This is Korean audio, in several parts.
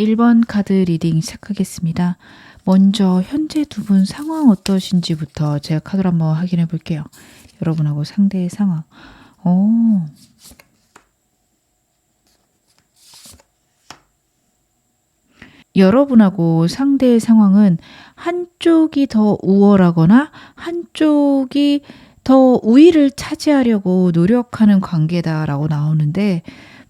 1번 카드 리딩 시작하겠습니다. 먼저 현재 두 분 상황 어떠신지부터 제가 카드를 한번 확인해 볼게요. 여러분하고 상대의 상황. 여러분하고 상대의 상황은 한쪽이 더 우월하거나 한쪽이 더 우위를 차지하려고 노력하는 관계다라고 나오는데,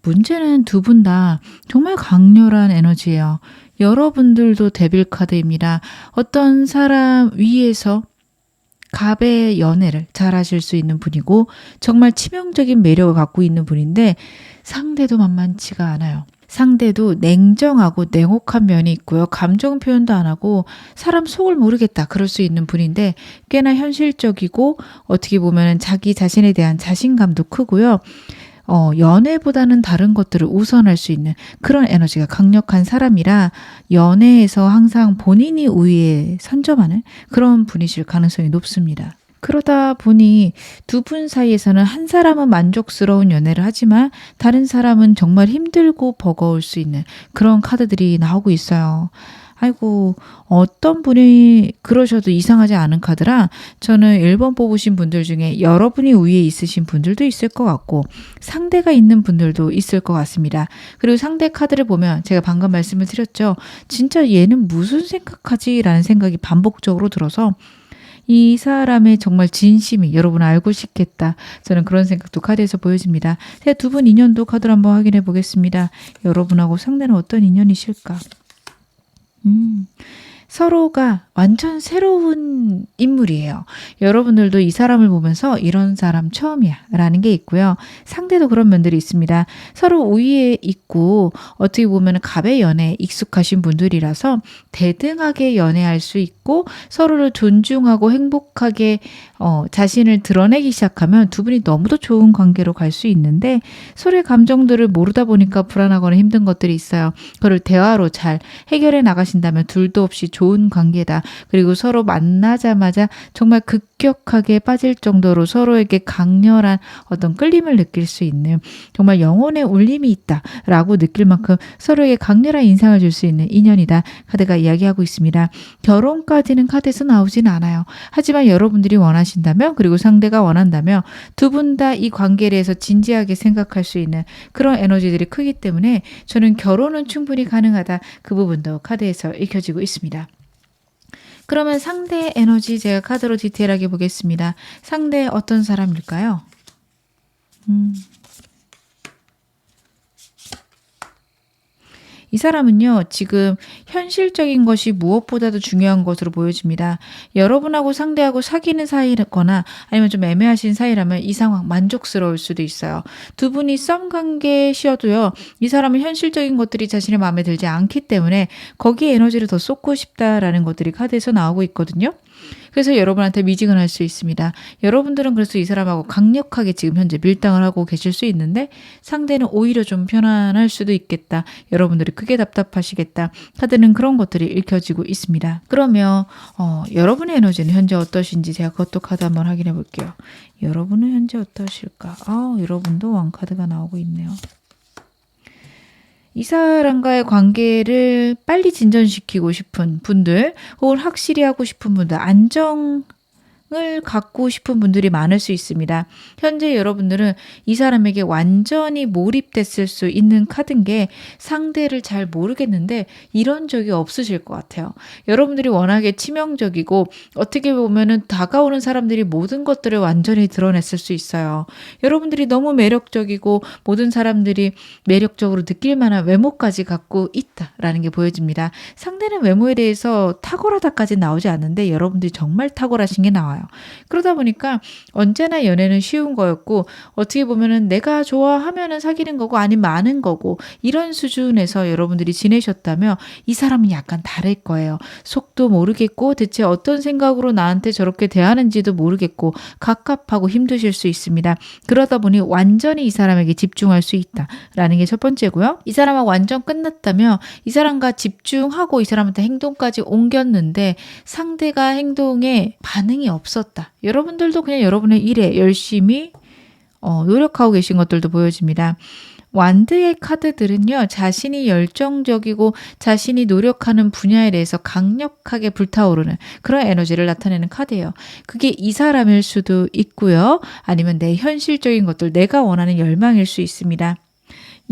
문제는 두 분 다 정말 강렬한 에너지예요. 여러분들도 데빌 카드입니다. 어떤 사람 위에서 갑의 연애를 잘 하실 수 있는 분이고 정말 치명적인 매력을 갖고 있는 분인데, 상대도 만만치가 않아요. 상대도 냉정하고 냉혹한 면이 있고요. 감정 표현도 안 하고 사람 속을 모르겠다 그럴 수 있는 분인데, 꽤나 현실적이고 어떻게 보면 자기 자신에 대한 자신감도 크고요. 연애보다는 다른 것들을 우선할 수 있는 그런 에너지가 강력한 사람이라 연애에서 항상 본인이 우위에 선점하는 그런 분이실 가능성이 높습니다. 그러다 보니 두 분 사이에서는 한 사람은 만족스러운 연애를 하지만 다른 사람은 정말 힘들고 버거울 수 있는 그런 카드들이 나오고 있어요. 아이고, 어떤 분이 그러셔도 이상하지 않은 카드라 저는 1번 뽑으신 분들 중에 여러분이 위에 있으신 분들도 있을 것 같고 상대가 있는 분들도 있을 것 같습니다. 그리고 상대 카드를 보면 제가 방금 말씀을 드렸죠. 진짜 얘는 무슨 생각하지? 라는 생각이 반복적으로 들어서 이 사람의 정말 진심이 여러분 알고 싶겠다. 저는 그런 생각도 카드에서 보여집니다. 제가 두 분 인연도 카드를 한번 확인해 보겠습니다. 여러분하고 상대는 어떤 인연이실까? 서로가 완전 새로운 인물이에요. 여러분들도 이 사람을 보면서 이런 사람 처음이야 라는 게 있고요. 상대도 그런 면들이 있습니다. 서로 우위에 있고 어떻게 보면 갑의 연애에 익숙하신 분들이라서 대등하게 연애할 수 있고 서로를 존중하고 행복하게 자신을 드러내기 시작하면 두 분이 너무도 좋은 관계로 갈 수 있는데, 서로의 감정들을 모르다 보니까 불안하거나 힘든 것들이 있어요. 그걸 대화로 잘 해결해 나가신다면 둘도 없이 좋은 관계다. 그리고 서로 만나자마자 정말 급격하게 빠질 정도로 서로에게 강렬한 어떤 끌림을 느낄 수 있는 정말 영혼의 울림이 있다라고 느낄 만큼 서로에게 강렬한 인상을 줄 수 있는 인연이다. 카드가 이야기하고 있습니다. 결혼까지는 카드에서 나오진 않아요. 하지만 여러분들이 원하신다면, 그리고 상대가 원한다면 두 분 다 이 관계에 대해서 진지하게 생각할 수 있는 그런 에너지들이 크기 때문에 저는 결혼은 충분히 가능하다. 그 부분도 카드에서 읽혀지고 있습니다. 그러면 상대 에너지 제가 카드로 디테일하게 보겠습니다. 상대 어떤 사람일까요? 이 사람은요, 지금 현실적인 것이 무엇보다도 중요한 것으로 보여집니다. 여러분하고 상대하고 사귀는 사이거나 아니면 좀 애매하신 사이라면 이 상황 만족스러울 수도 있어요. 두 분이 썸 관계시어도요, 이 사람은 현실적인 것들이 자신의 마음에 들지 않기 때문에 거기에 에너지를 더 쏟고 싶다라는 것들이 카드에서 나오고 있거든요. 그래서 여러분한테 미지근할 수 있습니다. 여러분들은 그래서 이 사람하고 강력하게 지금 현재 밀당을 하고 계실 수 있는데, 상대는 오히려 좀 편안할 수도 있겠다. 여러분들이 크게 답답하시겠다. 카드는 그런 것들이 읽혀지고 있습니다. 그러면 여러분의 에너지는 현재 어떠신지 제가 그것도 카드 한번 확인해 볼게요. 여러분은 현재 어떠실까? 여러분도 왕카드가 나오고 있네요. 이 사람과의 관계를 빨리 진전시키고 싶은 분들, 혹은 확실히 하고 싶은 분들, 안정을 갖고 싶은 분들이 많을 수 있습니다. 현재 여러분들은 이 사람에게 완전히 몰입됐을 수 있는 카드인 게, 상대를 잘 모르겠는데 이런 적이 없으실 것 같아요. 여러분들이 워낙에 치명적이고 어떻게 보면은 다가오는 사람들이 모든 것들을 완전히 드러냈을 수 있어요. 여러분들이 너무 매력적이고 모든 사람들이 매력적으로 느낄 만한 외모까지 갖고 있다라는 게 보여집니다. 상대는 외모에 대해서 탁월하다까지 나오지 않는데 여러분들이 정말 탁월하신 게 나와요. 그러다 보니까 언제나 연애는 쉬운 거였고, 어떻게 보면은 내가 좋아하면은 사귀는 거고 아니면 많은 거고, 이런 수준에서 여러분들이 지내셨다면 이 사람은 약간 다를 거예요. 속도 모르겠고 대체 어떤 생각으로 나한테 저렇게 대하는지도 모르겠고 갑갑하고 힘드실 수 있습니다. 그러다 보니 완전히 이 사람에게 집중할 수 있다라는 게 첫 번째고요. 이 사람하고 완전 끝났다면 이 사람과 집중하고 이 사람한테 행동까지 옮겼는데 상대가 행동에 반응이 없었다. 여러분들도 그냥 여러분의 일에 열심히 노력하고 계신 것들도 보여집니다. 완드의 카드들은요, 자신이 열정적이고 자신이 노력하는 분야에 대해서 강력하게 불타오르는 그런 에너지를 나타내는 카드예요. 그게 이 사람일 수도 있고요. 아니면 내 현실적인 것들, 내가 원하는 열망일 수 있습니다.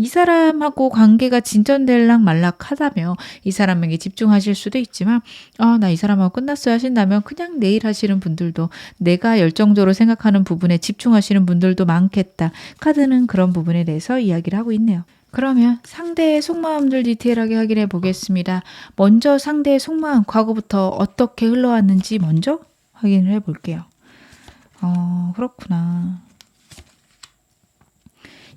이 사람하고 관계가 진전될락 말락 하다며 이 사람에게 집중하실 수도 있지만 나 이 사람하고 끝났어야 하신다면 그냥 내일 하시는 분들도, 내가 열정적으로 생각하는 부분에 집중하시는 분들도 많겠다. 카드는 그런 부분에 대해서 이야기를 하고 있네요. 그러면 상대의 속마음들 디테일하게 확인해 보겠습니다. 먼저 상대의 속마음, 과거부터 어떻게 흘러왔는지 먼저 확인을 해 볼게요. 그렇구나.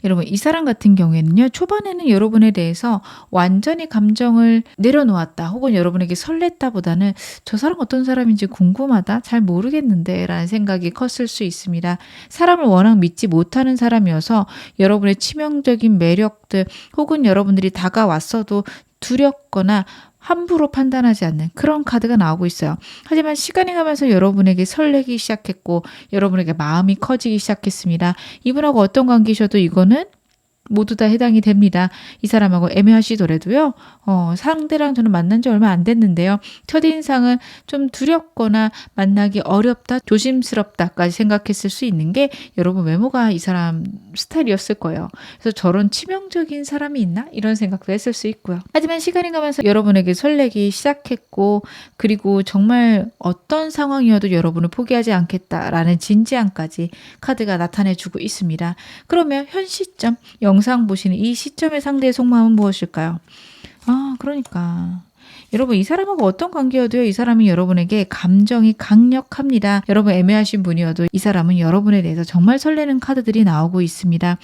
여러분, 이 사람 같은 경우에는요, 초반에는 여러분에 대해서 완전히 감정을 내려놓았다, 혹은 여러분에게 설렜다 보다는 저 사람 어떤 사람인지 궁금하다, 잘 모르겠는데 라는 생각이 컸을 수 있습니다. 사람을 워낙 믿지 못하는 사람이어서 여러분의 치명적인 매력들, 혹은 여러분들이 다가왔어도 두렵거나 함부로 판단하지 않는 그런 카드가 나오고 있어요. 하지만 시간이 가면서 여러분에게 설레기 시작했고 여러분에게 마음이 커지기 시작했습니다. 이분하고 어떤 관계셔도 이거는 모두 다 해당이 됩니다. 이 사람하고 애매하시더라도요. 상대랑 저는 만난 지 얼마 안 됐는데요. 첫인상은 좀 두렵거나 만나기 어렵다, 조심스럽다까지 생각했을 수 있는 게 여러분 외모가 이 사람 스타일이었을 거예요. 그래서 저런 치명적인 사람이 있나? 이런 생각도 했을 수 있고요. 하지만 시간이 가면서 여러분에게 설레기 시작했고, 그리고 정말 어떤 상황이어도 여러분을 포기하지 않겠다라는 진지함까지 카드가 나타내주고 있습니다. 그러면 현 시점, 영상 보시는 이 시점의 상대의 속마음은 무엇일까요? 그러니까 여러분, 이 사람하고 어떤 관계여도요, 이 사람이 여러분에게 감정이 강력합니다. 여러분 애매하신 분이어도 이 사람은 여러분에 대해서 정말 설레는 카드들이 나오고 있습니다.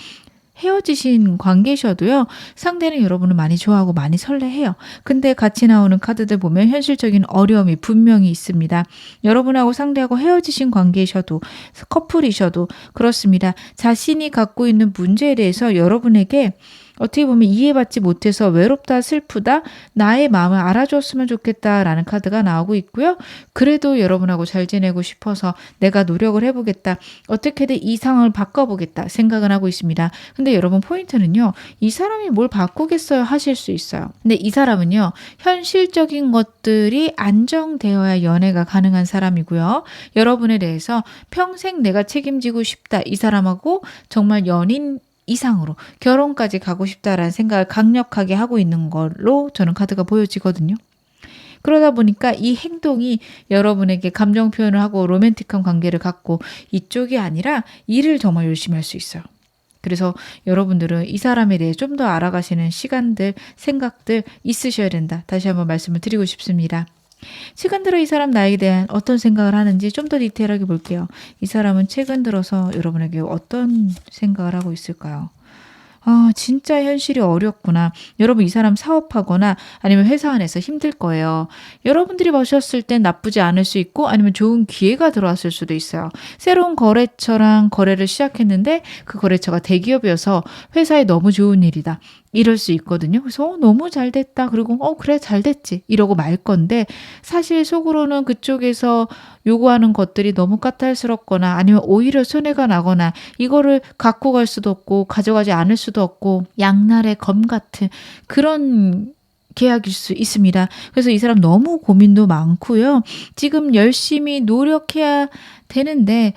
헤어지신 관계셔도요, 상대는 여러분을 많이 좋아하고 많이 설레해요. 근데 같이 나오는 카드들 보면 현실적인 어려움이 분명히 있습니다. 여러분하고 상대하고 헤어지신 관계셔도, 커플이셔도 그렇습니다. 자신이 갖고 있는 문제에 대해서 여러분에게 어떻게 보면 이해받지 못해서 외롭다, 슬프다, 나의 마음을 알아줬으면 좋겠다라는 카드가 나오고 있고요. 그래도 여러분하고 잘 지내고 싶어서 내가 노력을 해보겠다, 어떻게든 이 상황을 바꿔보겠다 생각은 하고 있습니다. 근데 여러분, 포인트는요, 이 사람이 뭘 바꾸겠어요 하실 수 있어요. 근데 이 사람은요, 현실적인 것들이 안정되어야 연애가 가능한 사람이고요. 여러분에 대해서 평생 내가 책임지고 싶다, 이 사람하고 정말 연인 이상으로 결혼까지 가고 싶다라는 생각을 강력하게 하고 있는 걸로 저는 카드가 보여지거든요. 그러다 보니까 이 행동이 여러분에게 감정 표현을 하고 로맨틱한 관계를 갖고 이쪽이 아니라 일을 정말 열심히 할 수 있어요. 그래서 여러분들은 이 사람에 대해 좀 더 알아가시는 시간들, 생각들 있으셔야 된다. 다시 한번 말씀을 드리고 싶습니다. 최근 들어 이 사람 나에 대한 어떤 생각을 하는지 좀 더 디테일하게 볼게요. 이 사람은 최근 들어서 여러분에게 어떤 생각을 하고 있을까요? 진짜 현실이 어렵구나. 여러분, 이 사람 사업하거나 아니면 회사 안에서 힘들 거예요. 여러분들이 보셨을 땐 나쁘지 않을 수 있고, 아니면 좋은 기회가 들어왔을 수도 있어요. 새로운 거래처랑 거래를 시작했는데 그 거래처가 대기업이어서 회사에 너무 좋은 일이다, 이럴 수 있거든요. 그래서 너무 잘 됐다, 그리고 그래 잘 됐지, 이러고 말 건데, 사실 속으로는 그쪽에서 요구하는 것들이 너무 까탈스럽거나 아니면 오히려 손해가 나거나, 이거를 갖고 갈 수도 없고 가져가지 않을 수도 없고 양날의 검 같은 그런 계약일 수 있습니다. 그래서 이 사람 너무 고민도 많고요. 지금 열심히 노력해야 되는데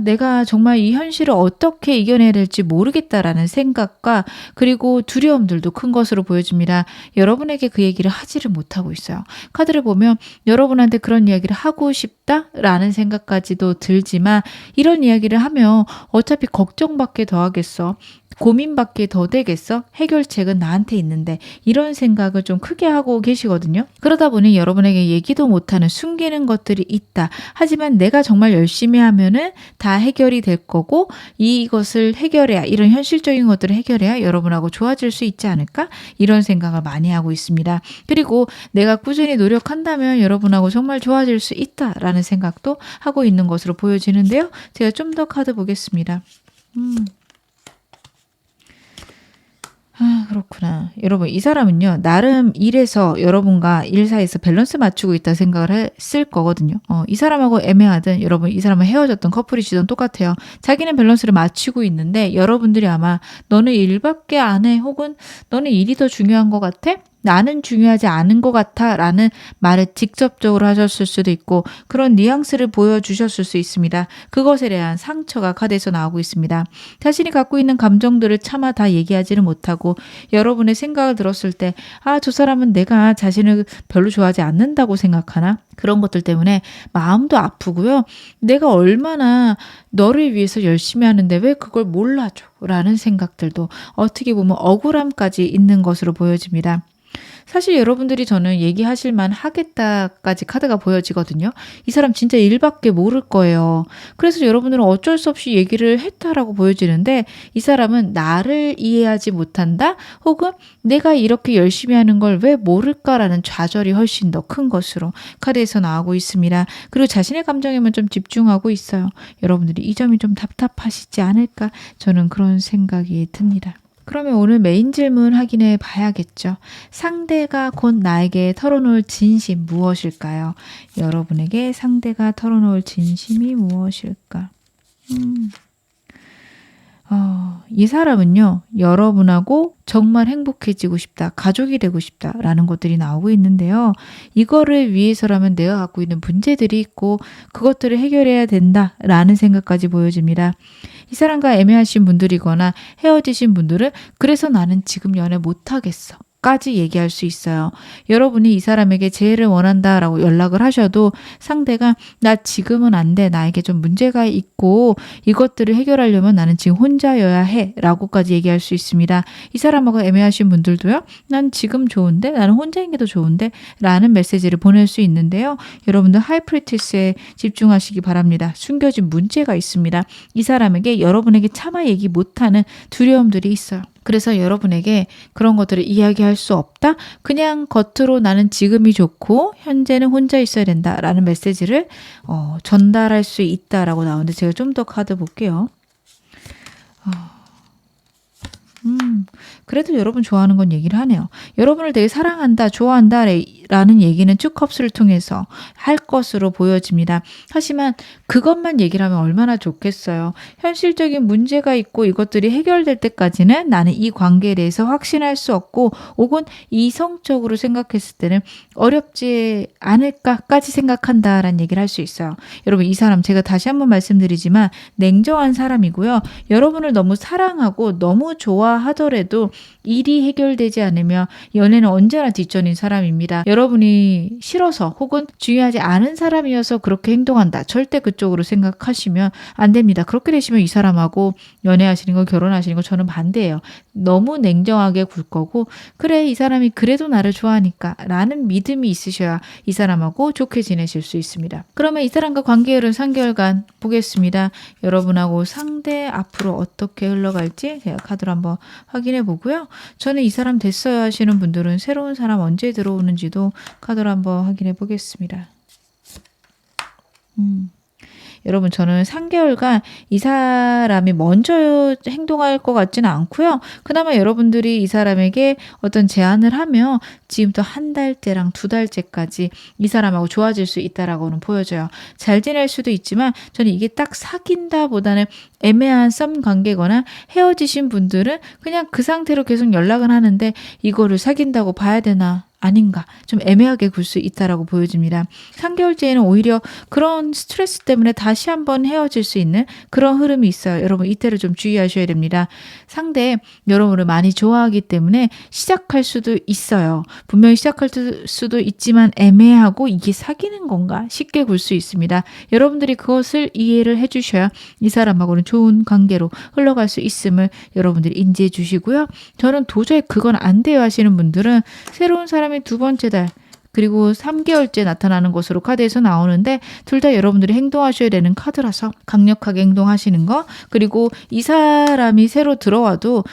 내가 정말 이 현실을 어떻게 이겨내야 될지 모르겠다라는 생각과, 그리고 두려움들도 큰 것으로 보여집니다. 여러분에게 그 얘기를 하지를 못하고 있어요. 카드를 보면 여러분한테 그런 이야기를 하고 싶다라는 생각까지도 들지만, 이런 이야기를 하면 어차피 걱정밖에 더 하겠어, 고민밖에 더 되겠어, 해결책은 나한테 있는데, 이런 생각을 좀 크게 하고 계시거든요. 그러다 보니 여러분에게 얘기도 못하는 숨기는 것들이 있다. 하지만 내가 정말 열심히 하면은 다 해결이 될 거고, 이것을 해결해야, 이런 현실적인 것들을 해결해야 여러분하고 좋아질 수 있지 않을까, 이런 생각을 많이 하고 있습니다. 그리고 내가 꾸준히 노력한다면 여러분하고 정말 좋아질 수 있다라는 생각도 하고 있는 것으로 보여지는데요. 제가 좀 더 카드 보겠습니다. 아 그렇구나. 여러분 이 사람은요. 나름 일에서 여러분과 일 사이에서 밸런스 맞추고 있다 생각을 했을 거거든요. 이 사람하고 애매하든 여러분 이 사람은 헤어졌던 커플이시든 똑같아요. 자기는 밸런스를 맞추고 있는데 여러분들이 아마 "너는 일밖에 안 해." 혹은 "너는 일이 더 중요한 것 같아?" "나는 중요하지 않은 것 같아." 라는 말을 직접적으로 하셨을 수도 있고 그런 뉘앙스를 보여주셨을 수 있습니다. 그것에 대한 상처가 카드에서 나오고 있습니다. 자신이 갖고 있는 감정들을 차마 다 얘기하지는 못하고 여러분의 생각을 들었을 때 '아 저 사람은 내가 자신을 별로 좋아하지 않는다고 생각하나?' 그런 것들 때문에 마음도 아프고요. '내가 얼마나 너를 위해서 열심히 하는데 왜 그걸 몰라줘?' 라는 생각들도 어떻게 보면 억울함까지 있는 것으로 보여집니다. 사실 여러분들이 저는 얘기하실 만 하겠다까지 카드가 보여지거든요. 이 사람 진짜 일밖에 모를 거예요. 그래서 여러분들은 어쩔 수 없이 얘기를 했다라고 보여지는데 이 사람은 나를 이해하지 못한다 혹은 내가 이렇게 열심히 하는 걸 왜 모를까라는 좌절이 훨씬 더 큰 것으로 카드에서 나오고 있습니다. 그리고 자신의 감정에만 좀 집중하고 있어요. 여러분들이 이 점이 좀 답답하시지 않을까 저는 그런 생각이 듭니다. 그러면 오늘 메인 질문 확인해 봐야겠죠. 상대가 곧 나에게 털어놓을 진심 무엇일까요? 여러분에게 상대가 털어놓을 진심이 무엇일까? 이 사람은요, 여러분하고 정말 행복해지고 싶다, 가족이 되고 싶다라는 것들이 나오고 있는데요. 이거를 위해서라면 내가 갖고 있는 문제들이 있고 그것들을 해결해야 된다라는 생각까지 보여집니다. 이 사람과 애매하신 분들이거나 헤어지신 분들은 그래서 나는 지금 연애 못하겠어. 까지 얘기할 수 있어요. 여러분이 이 사람에게 재회를 원한다라고 연락을 하셔도 상대가 나 지금은 안 돼. 나에게 좀 문제가 있고 이것들을 해결하려면 나는 지금 혼자여야 해. 라고까지 얘기할 수 있습니다. 이 사람하고 애매하신 분들도요. 난 지금 좋은데 나는 혼자인 게 더 좋은데 라는 메시지를 보낼 수 있는데요. 여러분들 하이프리티스에 집중하시기 바랍니다. 숨겨진 문제가 있습니다. 이 사람에게 여러분에게 차마 얘기 못하는 두려움들이 있어요. 그래서 여러분에게 그런 것들을 이야기할 수 없다? 그냥 겉으로 나는 지금이 좋고 현재는 혼자 있어야 된다라는 메시지를 전달할 수 있다라고 나오는데 제가 좀 더 카드 볼게요. 그래도 여러분 좋아하는 건 얘기를 하네요. 여러분을 되게 사랑한다, 좋아한다 라는 얘기는 투컵스를 통해서 할 것으로 보여집니다. 하지만 그것만 얘기를 하면 얼마나 좋겠어요. 현실적인 문제가 있고 이것들이 해결될 때까지는 나는 이 관계에 대해서 확신할 수 없고 혹은 이성적으로 생각했을 때는 어렵지 않을까까지 생각한다라는 얘기를 할 수 있어요. 여러분 이 사람 제가 다시 한번 말씀드리지만 냉정한 사람이고요. 여러분을 너무 사랑하고 너무 좋아하더라도 일이 해결되지 않으면 연애는 언제나 뒷전인 사람입니다. 여러분이 싫어서 혹은 중요하지 않은 사람이어서 그렇게 행동한다. 절대 그쪽으로 생각하시면 안 됩니다. 그렇게 되시면 이 사람하고 연애하시는 거 결혼하시는 거 저는 반대예요. 너무 냉정하게 굴 거고 그래 이 사람이 그래도 나를 좋아하니까 라는 믿음이 있으셔야 이 사람하고 좋게 지내실 수 있습니다. 그러면 이 사람과 관계율은 3개월간 보겠습니다. 여러분하고 상대 앞으로 어떻게 흘러갈지 제가 카드로 한번 확인해 보고요. 저는 이 사람 됐어요 하시는 분들은 새로운 사람 언제 들어오는지도 카드로 한번 확인해 보겠습니다. 여러분 저는 3개월간 이 사람이 먼저 행동할 것 같지는 않고요. 그나마 여러분들이 이 사람에게 어떤 제안을 하면 지금부터 한 달째랑 2달째까지 이 사람하고 좋아질 수 있다라고는 보여져요. 잘 지낼 수도 있지만 저는 이게 딱 사귄다보다는 애매한 썸 관계거나 헤어지신 분들은 그냥 그 상태로 계속 연락은 하는데 이거를 사귄다고 봐야 되나? 아닌가 좀 애매하게 굴 수 있다라고 보여집니다. 3개월째에는 오히려 그런 스트레스 때문에 다시 한번 헤어질 수 있는 그런 흐름이 있어요. 여러분 이때를 좀 주의하셔야 됩니다. 상대 여러분을 많이 좋아하기 때문에 시작할 수도 있어요. 분명히 시작할 수도 있지만 애매하고 이게 사귀는 건가 쉽게 굴 수 있습니다. 여러분들이 그것을 이해를 해주셔야 이 사람하고는 좋은 관계로 흘러갈 수 있음을 여러분들이 인지해 주시고요. 저는 도저히 그건 안 돼요 하시는 분들은 새로운 사람이 2번째 달 그리고 3개월째 나타나는 것으로 카드에서 나오는데 둘 다 여러분들이 행동하셔야 되는 카드라서 강력하게 행동하시는 거. 그리고 이 사람이 새로 들어와도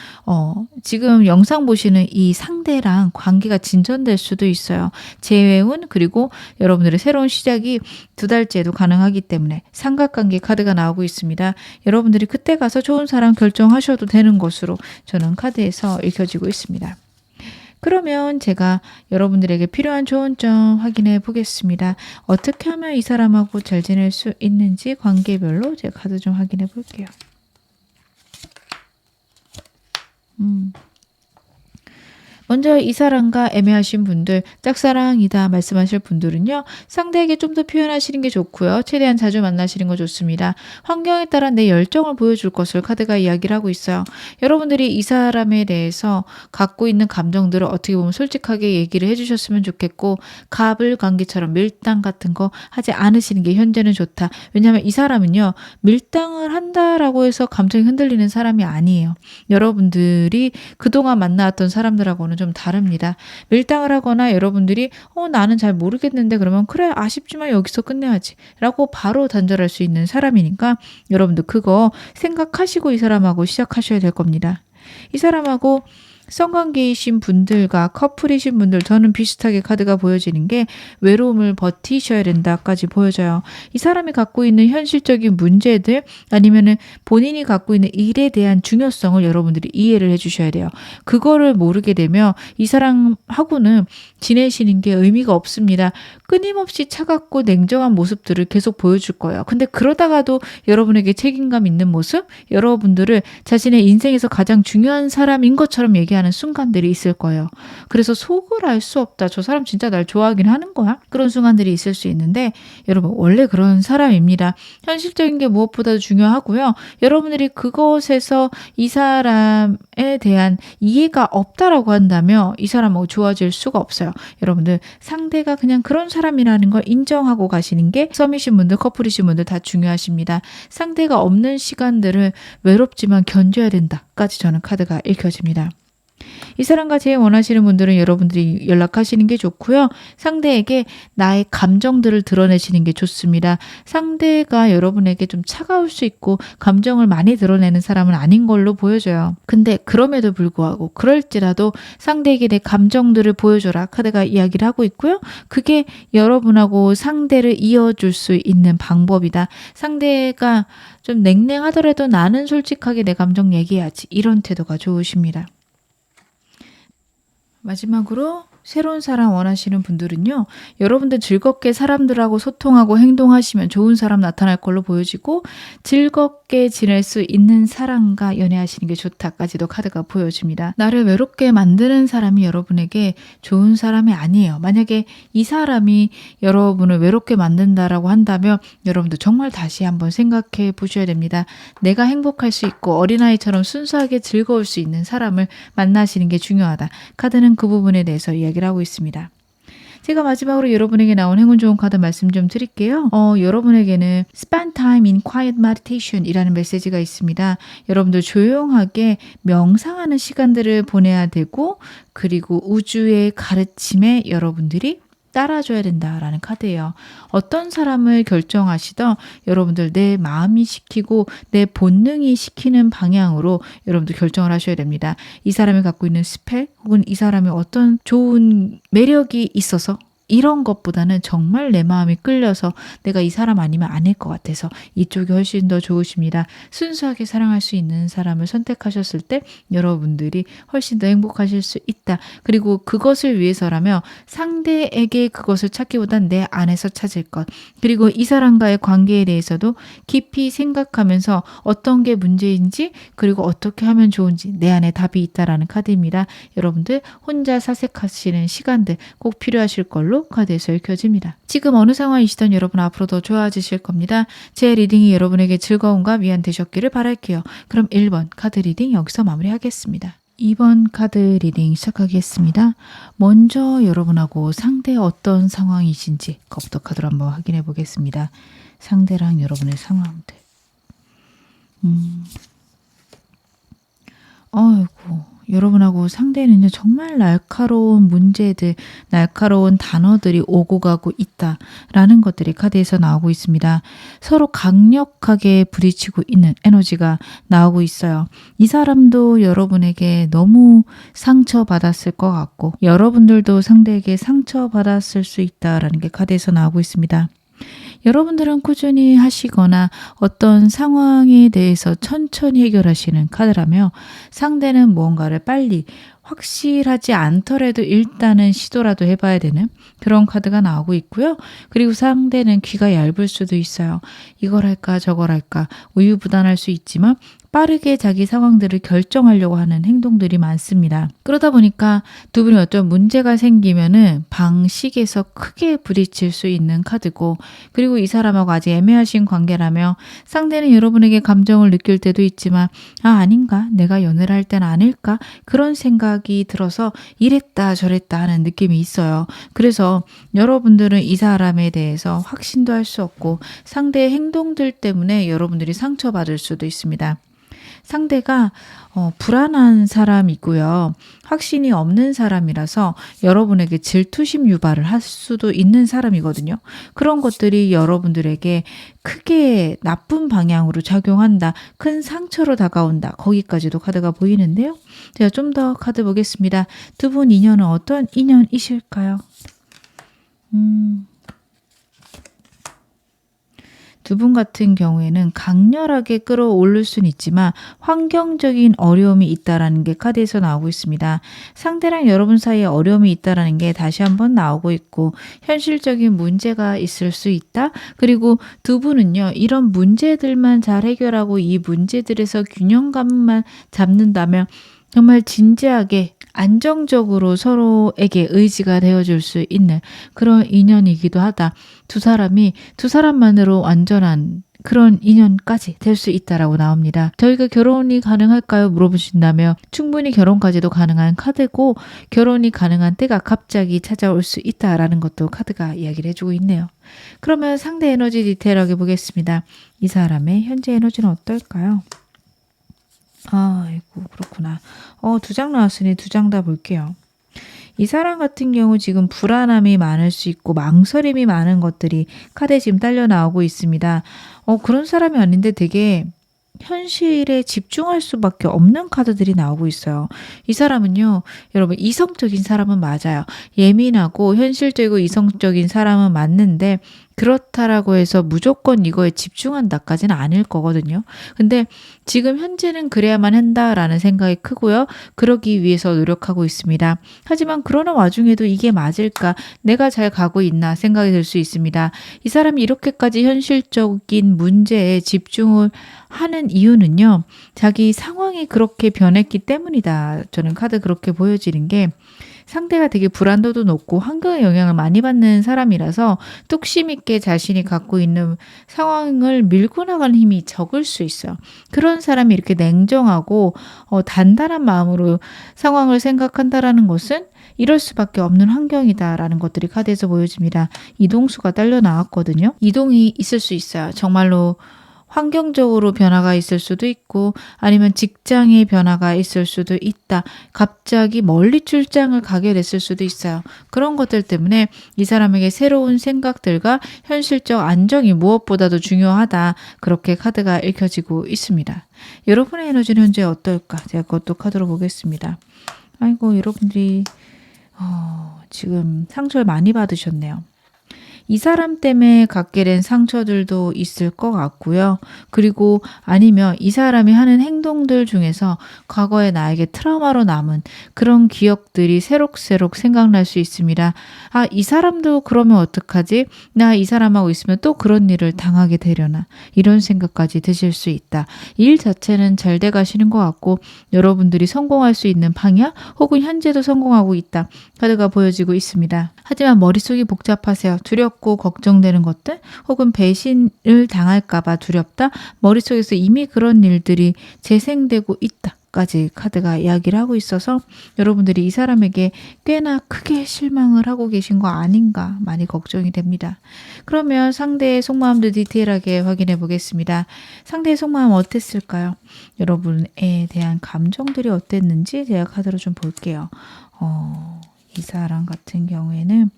지금 영상 보시는 이 상대랑 관계가 진전될 수도 있어요. 재회운 그리고 여러분들의 새로운 시작이 2달째도 가능하기 때문에 삼각관계 카드가 나오고 있습니다. 여러분들이 그때 가서 좋은 사람 결정하셔도 되는 것으로 저는 카드에서 읽혀지고 있습니다. 그러면 제가 여러분들에게 필요한 좋은 점 확인해 보겠습니다. 어떻게 하면 이 사람하고 잘 지낼 수 있는지 관계별로 제가 카드 좀 확인해 볼게요. 먼저 이 사람과 애매하신 분들, 짝사랑이다 말씀하실 분들은요. 상대에게 좀 더 표현하시는 게 좋고요. 최대한 자주 만나시는 거 좋습니다. 환경에 따라 내 열정을 보여줄 것을 카드가 이야기를 하고 있어요. 여러분들이 이 사람에 대해서 갖고 있는 감정들을 어떻게 보면 솔직하게 얘기를 해주셨으면 좋겠고 갑을 관계처럼 밀당 같은 거 하지 않으시는 게 현재는 좋다. 왜냐하면 이 사람은요. 밀당을 한다라고 해서 감정이 흔들리는 사람이 아니에요. 여러분들이 그동안 만나왔던 사람들하고는 좀 다릅니다. 밀당을 하거나 여러분들이 나는 잘 모르겠는데 그러면 그래 아쉽지만 여기서 끝내야지 라고 바로 단절할 수 있는 사람이니까 여러분들 그거 생각하시고 이 사람하고 시작하셔야 될 겁니다. 이 사람하고 성관계이신 분들과 커플이신 분들 저는 비슷하게 카드가 보여지는 게 외로움을 버티셔야 된다까지 보여져요. 이 사람이 갖고 있는 현실적인 문제들 아니면은 본인이 갖고 있는 일에 대한 중요성을 여러분들이 이해를 해주셔야 돼요. 그거를 모르게 되면 이 사람하고는 지내시는 게 의미가 없습니다. 끊임없이 차갑고 냉정한 모습들을 계속 보여줄 거예요. 근데 그러다가도 여러분에게 책임감 있는 모습, 여러분들을 자신의 인생에서 가장 중요한 사람인 것처럼 얘기하는 순간들이 있을 거예요. 그래서 속을 알 수 없다. 저 사람 진짜 날 좋아하긴 하는 거야? 그런 순간들이 있을 수 있는데 여러분 원래 그런 사람입니다. 현실적인 게 무엇보다도 중요하고요. 여러분들이 그것에서 이 사람에 대한 이해가 없다라고 한다면 이 사람하고 좋아질 수가 없어요. 여러분들 상대가 그냥 그런 사람이라는 걸 인정하고 가시는 게 썸이신 분들, 커플이신 분들 다 중요하십니다. 상대가 없는 시간들을 외롭지만 견뎌야 된다까지 저는 카드가 읽혀집니다. 이 사람과 제일 원하시는 분들은 여러분들이 연락하시는 게 좋고요. 상대에게 나의 감정들을 드러내시는 게 좋습니다. 상대가 여러분에게 좀 차가울 수 있고 감정을 많이 드러내는 사람은 아닌 걸로 보여져요. 근데 그럼에도 불구하고 그럴지라도 상대에게 내 감정들을 보여줘라 카드가 이야기를 하고 있고요. 그게 여러분하고 상대를 이어줄 수 있는 방법이다. 상대가 좀 냉랭하더라도 나는 솔직하게 내 감정 얘기해야지. 이런 태도가 좋으십니다. 마지막으로 새로운 사람 원하시는 분들은요. 여러분들 즐겁게 사람들하고 소통하고 행동하시면 좋은 사람 나타날 걸로 보여지고 즐겁게 지낼 수 있는 사람과 연애하시는 게 좋다까지도 카드가 보여집니다. 나를 외롭게 만드는 사람이 여러분에게 좋은 사람이 아니에요. 만약에 이 사람이 여러분을 외롭게 만든다라고 한다면 여러분들 정말 다시 한번 생각해 보셔야 됩니다. 내가 행복할 수 있고 어린아이처럼 순수하게 즐거울 수 있는 사람을 만나시는 게 중요하다. 카드는 그 부분에 대해서 이야기를 하고 있습니다. 제가 마지막으로 여러분에게 나온 행운 좋은 카드 말씀 좀 드릴게요. 여러분에게는 Spend time in quiet meditation 이라는 메시지가 있습니다. 여러분들 조용하게 명상하는 시간들을 보내야 되고 그리고 우주의 가르침에 여러분들이 따라줘야 된다라는 카드예요. 어떤 사람을 결정하시던 여러분들 내 마음이 시키고 내 본능이 시키는 방향으로 여러분들 결정을 하셔야 됩니다. 이 사람이 갖고 있는 스펙 혹은 이 사람이 어떤 좋은 매력이 있어서 이런 것보다는 정말 내 마음이 끌려서 내가 이 사람 아니면 아닐 것 같아서 이쪽이 훨씬 더 좋으십니다. 순수하게 사랑할 수 있는 사람을 선택하셨을 때 여러분들이 훨씬 더 행복하실 수 있다. 그리고 그것을 위해서라면 상대에게 그것을 찾기보단 내 안에서 찾을 것. 그리고 이 사람과의 관계에 대해서도 깊이 생각하면서 어떤 게 문제인지 그리고 어떻게 하면 좋은지 내 안에 답이 있다라는 카드입니다. 여러분들 혼자 사색하시는 시간들 꼭 필요하실 걸로 카드에서 읽혀집니다. 지금 어느 상황이시든 여러분 앞으로 더 좋아지실 겁니다. 제 리딩이 여러분에게 즐거움과 위안 되셨기를 바랄게요. 그럼 1번 카드 리딩 여기서 마무리하겠습니다. 2번 카드 리딩 시작하겠습니다. 먼저 여러분하고 상대 어떤 상황이신지 거부터 카드로 한번 확인해 보겠습니다. 상대랑 여러분의 상황들. 아이고, 여러분하고 상대는요, 정말 날카로운 문제들, 날카로운 단어들이 오고 가고 있다라는 것들이 카드에서 나오고 있습니다. 서로 강력하게 부딪히고 있는 에너지가 나오고 있어요. 이 사람도 여러분에게 너무 상처받았을 것 같고, 여러분들도 상대에게 상처받았을 수 있다라는 게 카드에서 나오고 있습니다. 여러분들은 꾸준히 하시거나 어떤 상황에 대해서 천천히 해결하시는 카드라며, 상대는 무언가를 빨리 확실하지 않더라도 일단은 시도라도 해봐야 되는 그런 카드가 나오고 있고요. 그리고 상대는 귀가 얇을 수도 있어요. 이걸 할까 저걸 할까 우유부단할 수 있지만 빠르게 자기 상황들을 결정하려고 하는 행동들이 많습니다. 그러다 보니까 두 분이 어떤 문제가 생기면은 방식에서 크게 부딪힐 수 있는 카드고, 그리고 이 사람하고 아직 애매하신 관계라며 상대는 여러분에게 감정을 느낄 때도 있지만 아닌가? 내가 연애를 할 때는 아닐까? 그런 생각이 들어서 이랬다 저랬다 하는 느낌이 있어요. 그래서 여러분들은 이 사람에 대해서 확신도 할 수 없고 상대의 행동들 때문에 여러분들이 상처받을 수도 있습니다. 상대가 불안한 사람이고요. 확신이 없는 사람이라서 여러분에게 질투심 유발을 할 수도 있는 사람이거든요. 그런 것들이 여러분들에게 크게 나쁜 방향으로 작용한다. 큰 상처로 다가온다. 거기까지도 카드가 보이는데요. 제가 좀 더 카드 보겠습니다. 두 분 인연은 어떤 인연이실까요? 두 분 같은 경우에는 강렬하게 끌어올릴 수는 있지만 환경적인 어려움이 있다라는 게 카드에서 나오고 있습니다. 상대랑 여러분 사이에 어려움이 있다라는 게 다시 한번 나오고 있고, 현실적인 문제가 있을 수 있다. 그리고 두 분은요, 이런 문제들만 잘 해결하고 이 문제들에서 균형감만 잡는다면 정말 진지하게 안정적으로 서로에게 의지가 되어줄 수 있는 그런 인연이기도 하다. 두 사람만으로 완전한 그런 인연까지 될 수 있다라고 나옵니다. 저희가 결혼이 가능할까요? 물어보신다면 충분히 결혼까지도 가능한 카드고, 결혼이 가능한 때가 갑자기 찾아올 수 있다라는 것도 카드가 이야기를 해주고 있네요. 그러면 상대 에너지 디테일하게 보겠습니다. 이 사람의 현재 에너지는 어떨까요? 아이고, 그렇구나. 두 장 나왔으니 두 장 다 볼게요. 이 사람 같은 경우 지금 불안함이 많을 수 있고 망설임이 많은 것들이 카드에 지금 딸려 나오고 있습니다. 그런 사람이 아닌데 되게 현실에 집중할 수밖에 없는 카드들이 나오고 있어요. 이 사람은요, 여러분, 이성적인 사람은 맞아요. 예민하고 현실적이고 이성적인 사람은 맞는데 그렇다라고 해서 무조건 이거에 집중한다까지는 아닐 거거든요. 근데 지금 현재는 그래야만 한다라는 생각이 크고요. 그러기 위해서 노력하고 있습니다. 하지만 그러는 와중에도 이게 맞을까? 내가 잘 가고 있나 생각이 들 수 있습니다. 이 사람이 이렇게까지 현실적인 문제에 집중을 하는 이유는요, 자기 상황이 그렇게 변했기 때문이다. 저는 카드 그렇게 보여지는 게, 상대가 되게 불안도도 높고 환경의 영향을 많이 받는 사람이라서 뚝심 있게 자신이 갖고 있는 상황을 밀고 나가는 힘이 적을 수 있어요. 그런 사람이 이렇게 냉정하고 단단한 마음으로 상황을 생각한다라는 것은 이럴 수밖에 없는 환경이다라는 것들이 카드에서 보여집니다. 이동수가 딸려 나왔거든요. 이동이 있을 수 있어요. 정말로 환경적으로 변화가 있을 수도 있고, 아니면 직장의 변화가 있을 수도 있다. 갑자기 멀리 출장을 가게 됐을 수도 있어요. 그런 것들 때문에 이 사람에게 새로운 생각들과 현실적 안정이 무엇보다도 중요하다. 그렇게 카드가 읽혀지고 있습니다. 여러분의 에너지는 현재 어떨까? 제가 그것도 카드로 보겠습니다. 아이고, 여러분들이 지금 상처를 많이 받으셨네요. 이 사람 때문에 갖게 된 상처들도 있을 것 같고요. 그리고 아니면 이 사람이 하는 행동들 중에서 과거에 나에게 트라우마로 남은 그런 기억들이 새록새록 생각날 수 있습니다. 이 사람도 그러면 어떡하지? 나 이 사람하고 있으면 또 그런 일을 당하게 되려나? 이런 생각까지 드실 수 있다. 일 자체는 잘 돼 가시는 것 같고, 여러분들이 성공할 수 있는 방향 혹은 현재도 성공하고 있다. 카드가 보여지고 있습니다. 하지만 머릿속이 복잡하세요. 두렵고 걱정되는 것들 혹은 배신을 당할까 봐 두렵다. 머릿속에서 이미 그런 일들이 재생되고 있다. 까지 카드가 이야기를 하고 있어서 여러분들이 이 사람에게 꽤나 크게 실망을 하고 계신 거 아닌가 많이 걱정이 됩니다. 그러면 상대의 속마음도 디테일하게 확인해 보겠습니다. 상대의 속마음 어땠을까요? 여러분에 대한 감정들이 어땠는지 제가 카드로 좀 볼게요. 이 사람 같은 경우에는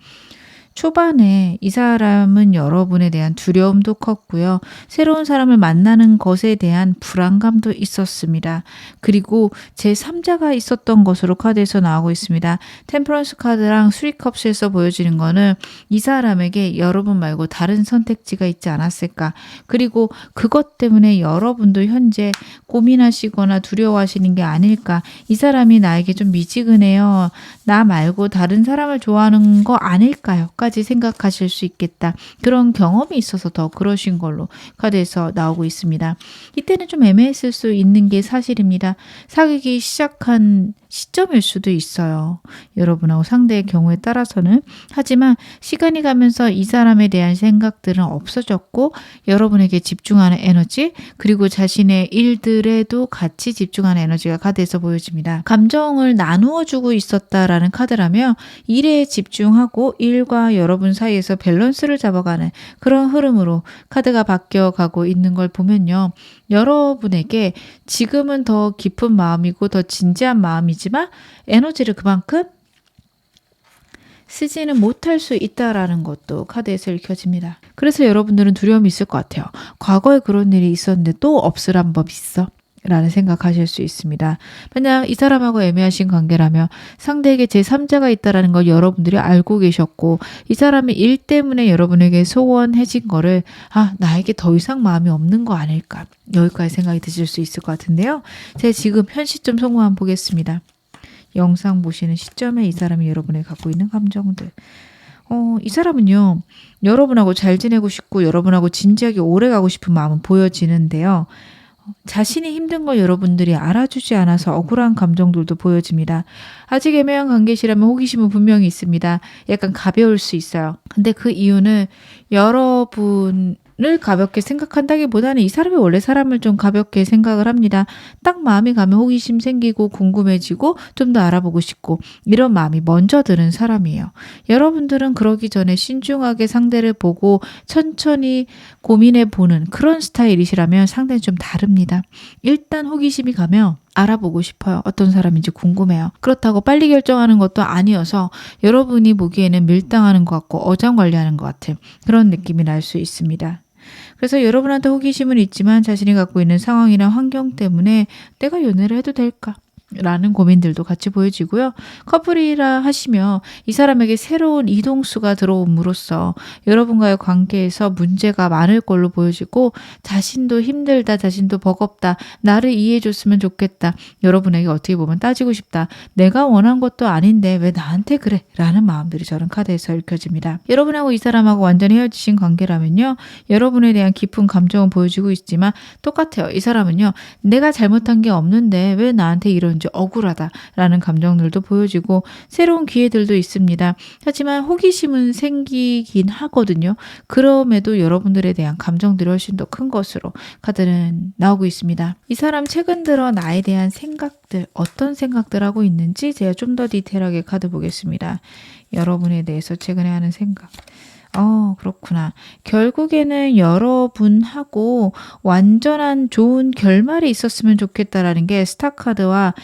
초반에 이 사람은 여러분에 대한 두려움도 컸고요. 새로운 사람을 만나는 것에 대한 불안감도 있었습니다. 그리고 제3자가 있었던 것으로 카드에서 나오고 있습니다. 템퍼런스 카드랑 쓰리컵스에서 보여지는 거는 이 사람에게 여러분 말고 다른 선택지가 있지 않았을까. 그리고 그것 때문에 여러분도 현재 고민하시거나 두려워하시는 게 아닐까. 이 사람이 나에게 좀 미지근해요. 나 말고 다른 사람을 좋아하는 거 아닐까요? 까지 생각하실 수 있겠다. 그런 경험이 있어서 더 그러신 걸로 카드에서 나오고 있습니다. 이때는 좀 애매했을 수 있는 게 사실입니다. 사귀기 시작한 시점일 수도 있어요. 여러분하고 상대의 경우에 따라서는. 하지만 시간이 가면서 이 사람에 대한 생각들은 없어졌고 여러분에게 집중하는 에너지 그리고 자신의 일들에도 같이 집중하는 에너지가 카드에서 보여집니다. 감정을 나누어주고 있었다라는 카드라며 일에 집중하고 일과 여러분 사이에서 밸런스를 잡아가는 그런 흐름으로 카드가 바뀌어가고 있는 걸 보면요. 여러분에게 지금은 더 깊은 마음이고 더 진지한 마음이지만 에너지를 그만큼 쓰지는 못할 수 있다라는 것도 카드에서 읽혀집니다. 그래서 여러분들은 두려움이 있을 것 같아요. 과거에 그런 일이 있었는데 또 없으란 법 있어? 라는 생각하실 수 있습니다. 만약 이 사람하고 애매하신 관계라면 상대에게 제3자가 있다는 걸 여러분들이 알고 계셨고 이 사람의 일 때문에 여러분에게 소원해진 거를 나에게 더 이상 마음이 없는 거 아닐까 여기까지 생각이 드실 수 있을 것 같은데요. 제가 지금 현 시점 속마음 보겠습니다. 영상 보시는 시점에 이 사람이 여러분에게 갖고 있는 감정들. 이 사람은요. 여러분하고 잘 지내고 싶고 여러분하고 진지하게 오래 가고 싶은 마음은 보여지는데요. 자신이 힘든 걸 여러분들이 알아주지 않아서 억울한 감정들도 보여집니다. 아직 애매한 관계시라면 호기심은 분명히 있습니다. 약간 가벼울 수 있어요. 근데 그 이유는 여러분을 가볍게 생각한다기보다는 이 사람이 원래 사람을 좀 가볍게 생각을 합니다. 딱 마음이 가면 호기심 생기고 궁금해지고 좀 더 알아보고 싶고 이런 마음이 먼저 드는 사람이에요. 여러분들은 그러기 전에 신중하게 상대를 보고 천천히 고민해 보는 그런 스타일이시라면 상대는 좀 다릅니다. 일단 호기심이 가면 알아보고 싶어요. 어떤 사람인지 궁금해요. 그렇다고 빨리 결정하는 것도 아니어서 여러분이 보기에는 밀당하는 것 같고 어장관리하는 것 같은 그런 느낌이 날 수 있습니다. 그래서 여러분한테 호기심은 있지만 자신이 갖고 있는 상황이나 환경 때문에 내가 연애를 해도 될까? 라는 고민들도 같이 보여지고요. 커플이라 하시며 이 사람에게 새로운 이동수가 들어옴으로써 여러분과의 관계에서 문제가 많을 걸로 보여지고 자신도 힘들다, 자신도 버겁다, 나를 이해해줬으면 좋겠다, 여러분에게 어떻게 보면 따지고 싶다, 내가 원한 것도 아닌데 왜 나한테 그래? 라는 마음들이 저런 카드에서 읽혀집니다. 여러분하고 이 사람하고 완전히 헤어지신 관계라면요. 여러분에 대한 깊은 감정은 보여지고 있지만 똑같아요. 이 사람은요. 내가 잘못한 게 없는데 왜 나한테 이런지 억울하다라는 감정들도 보여지고 새로운 기회들도 있습니다. 하지만 호기심은 생기긴 하거든요. 그럼에도 여러분들에 대한 감정들이 훨씬 더 큰 것으로 카드는 나오고 있습니다. 이 사람 최근 들어 나에 대한 생각들, 어떤 생각들 하고 있는지 제가 좀 더 디테일하게 카드 보겠습니다. 여러분에 대해서 최근에 하는 생각. 그렇구나. 결국에는 여러분하고 완전한 좋은 결말이 있었으면 좋겠다라는 게 스타 카드와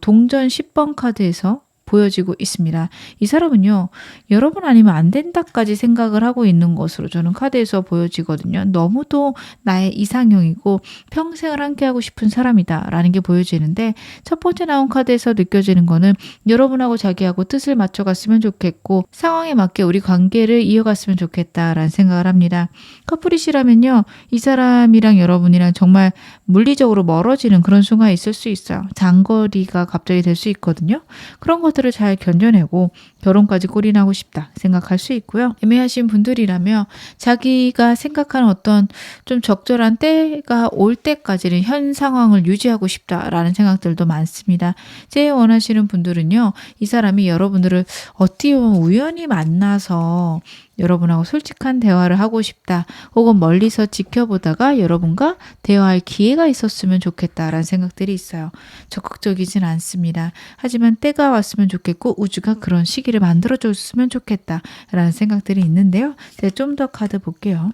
동전 10번 카드에서 보여지고 있습니다. 이 사람은요. 여러분 아니면 안 된다까지 생각을 하고 있는 것으로 저는 카드에서 보여지거든요. 너무도 나의 이상형이고 평생을 함께하고 싶은 사람이다 라는 게 보여지는데 첫 번째 나온 카드에서 느껴지는 거는 여러분하고 자기하고 뜻을 맞춰갔으면 좋겠고 상황에 맞게 우리 관계를 이어갔으면 좋겠다라는 생각을 합니다. 커플이시라면요. 이 사람이랑 여러분이랑 정말 물리적으로 멀어지는 그런 순간이 있을 수 있어요. 장거리가 갑자기 될 수 있거든요. 그런 것들을 잘 견뎌내고 결혼까지 골인하고 싶다 생각할 수 있고요. 애매하신 분들이라면 자기가 생각하는 어떤 좀 적절한 때가 올 때까지는 현 상황을 유지하고 싶다라는 생각들도 많습니다. 제일 원하시는 분들은요. 이 사람이 여러분들을 어떻게 보면 우연히 만나서 여러분하고 솔직한 대화를 하고 싶다. 혹은 멀리서 지켜보다가 여러분과 대화할 기회가 있었으면 좋겠다라는 생각들이 있어요. 적극적이진 않습니다. 하지만 때가 왔으면 좋겠고 우주가 그런 시기를 만들어줬으면 좋겠다라는 생각들이 있는데요. 제가 좀 더 카드 볼게요.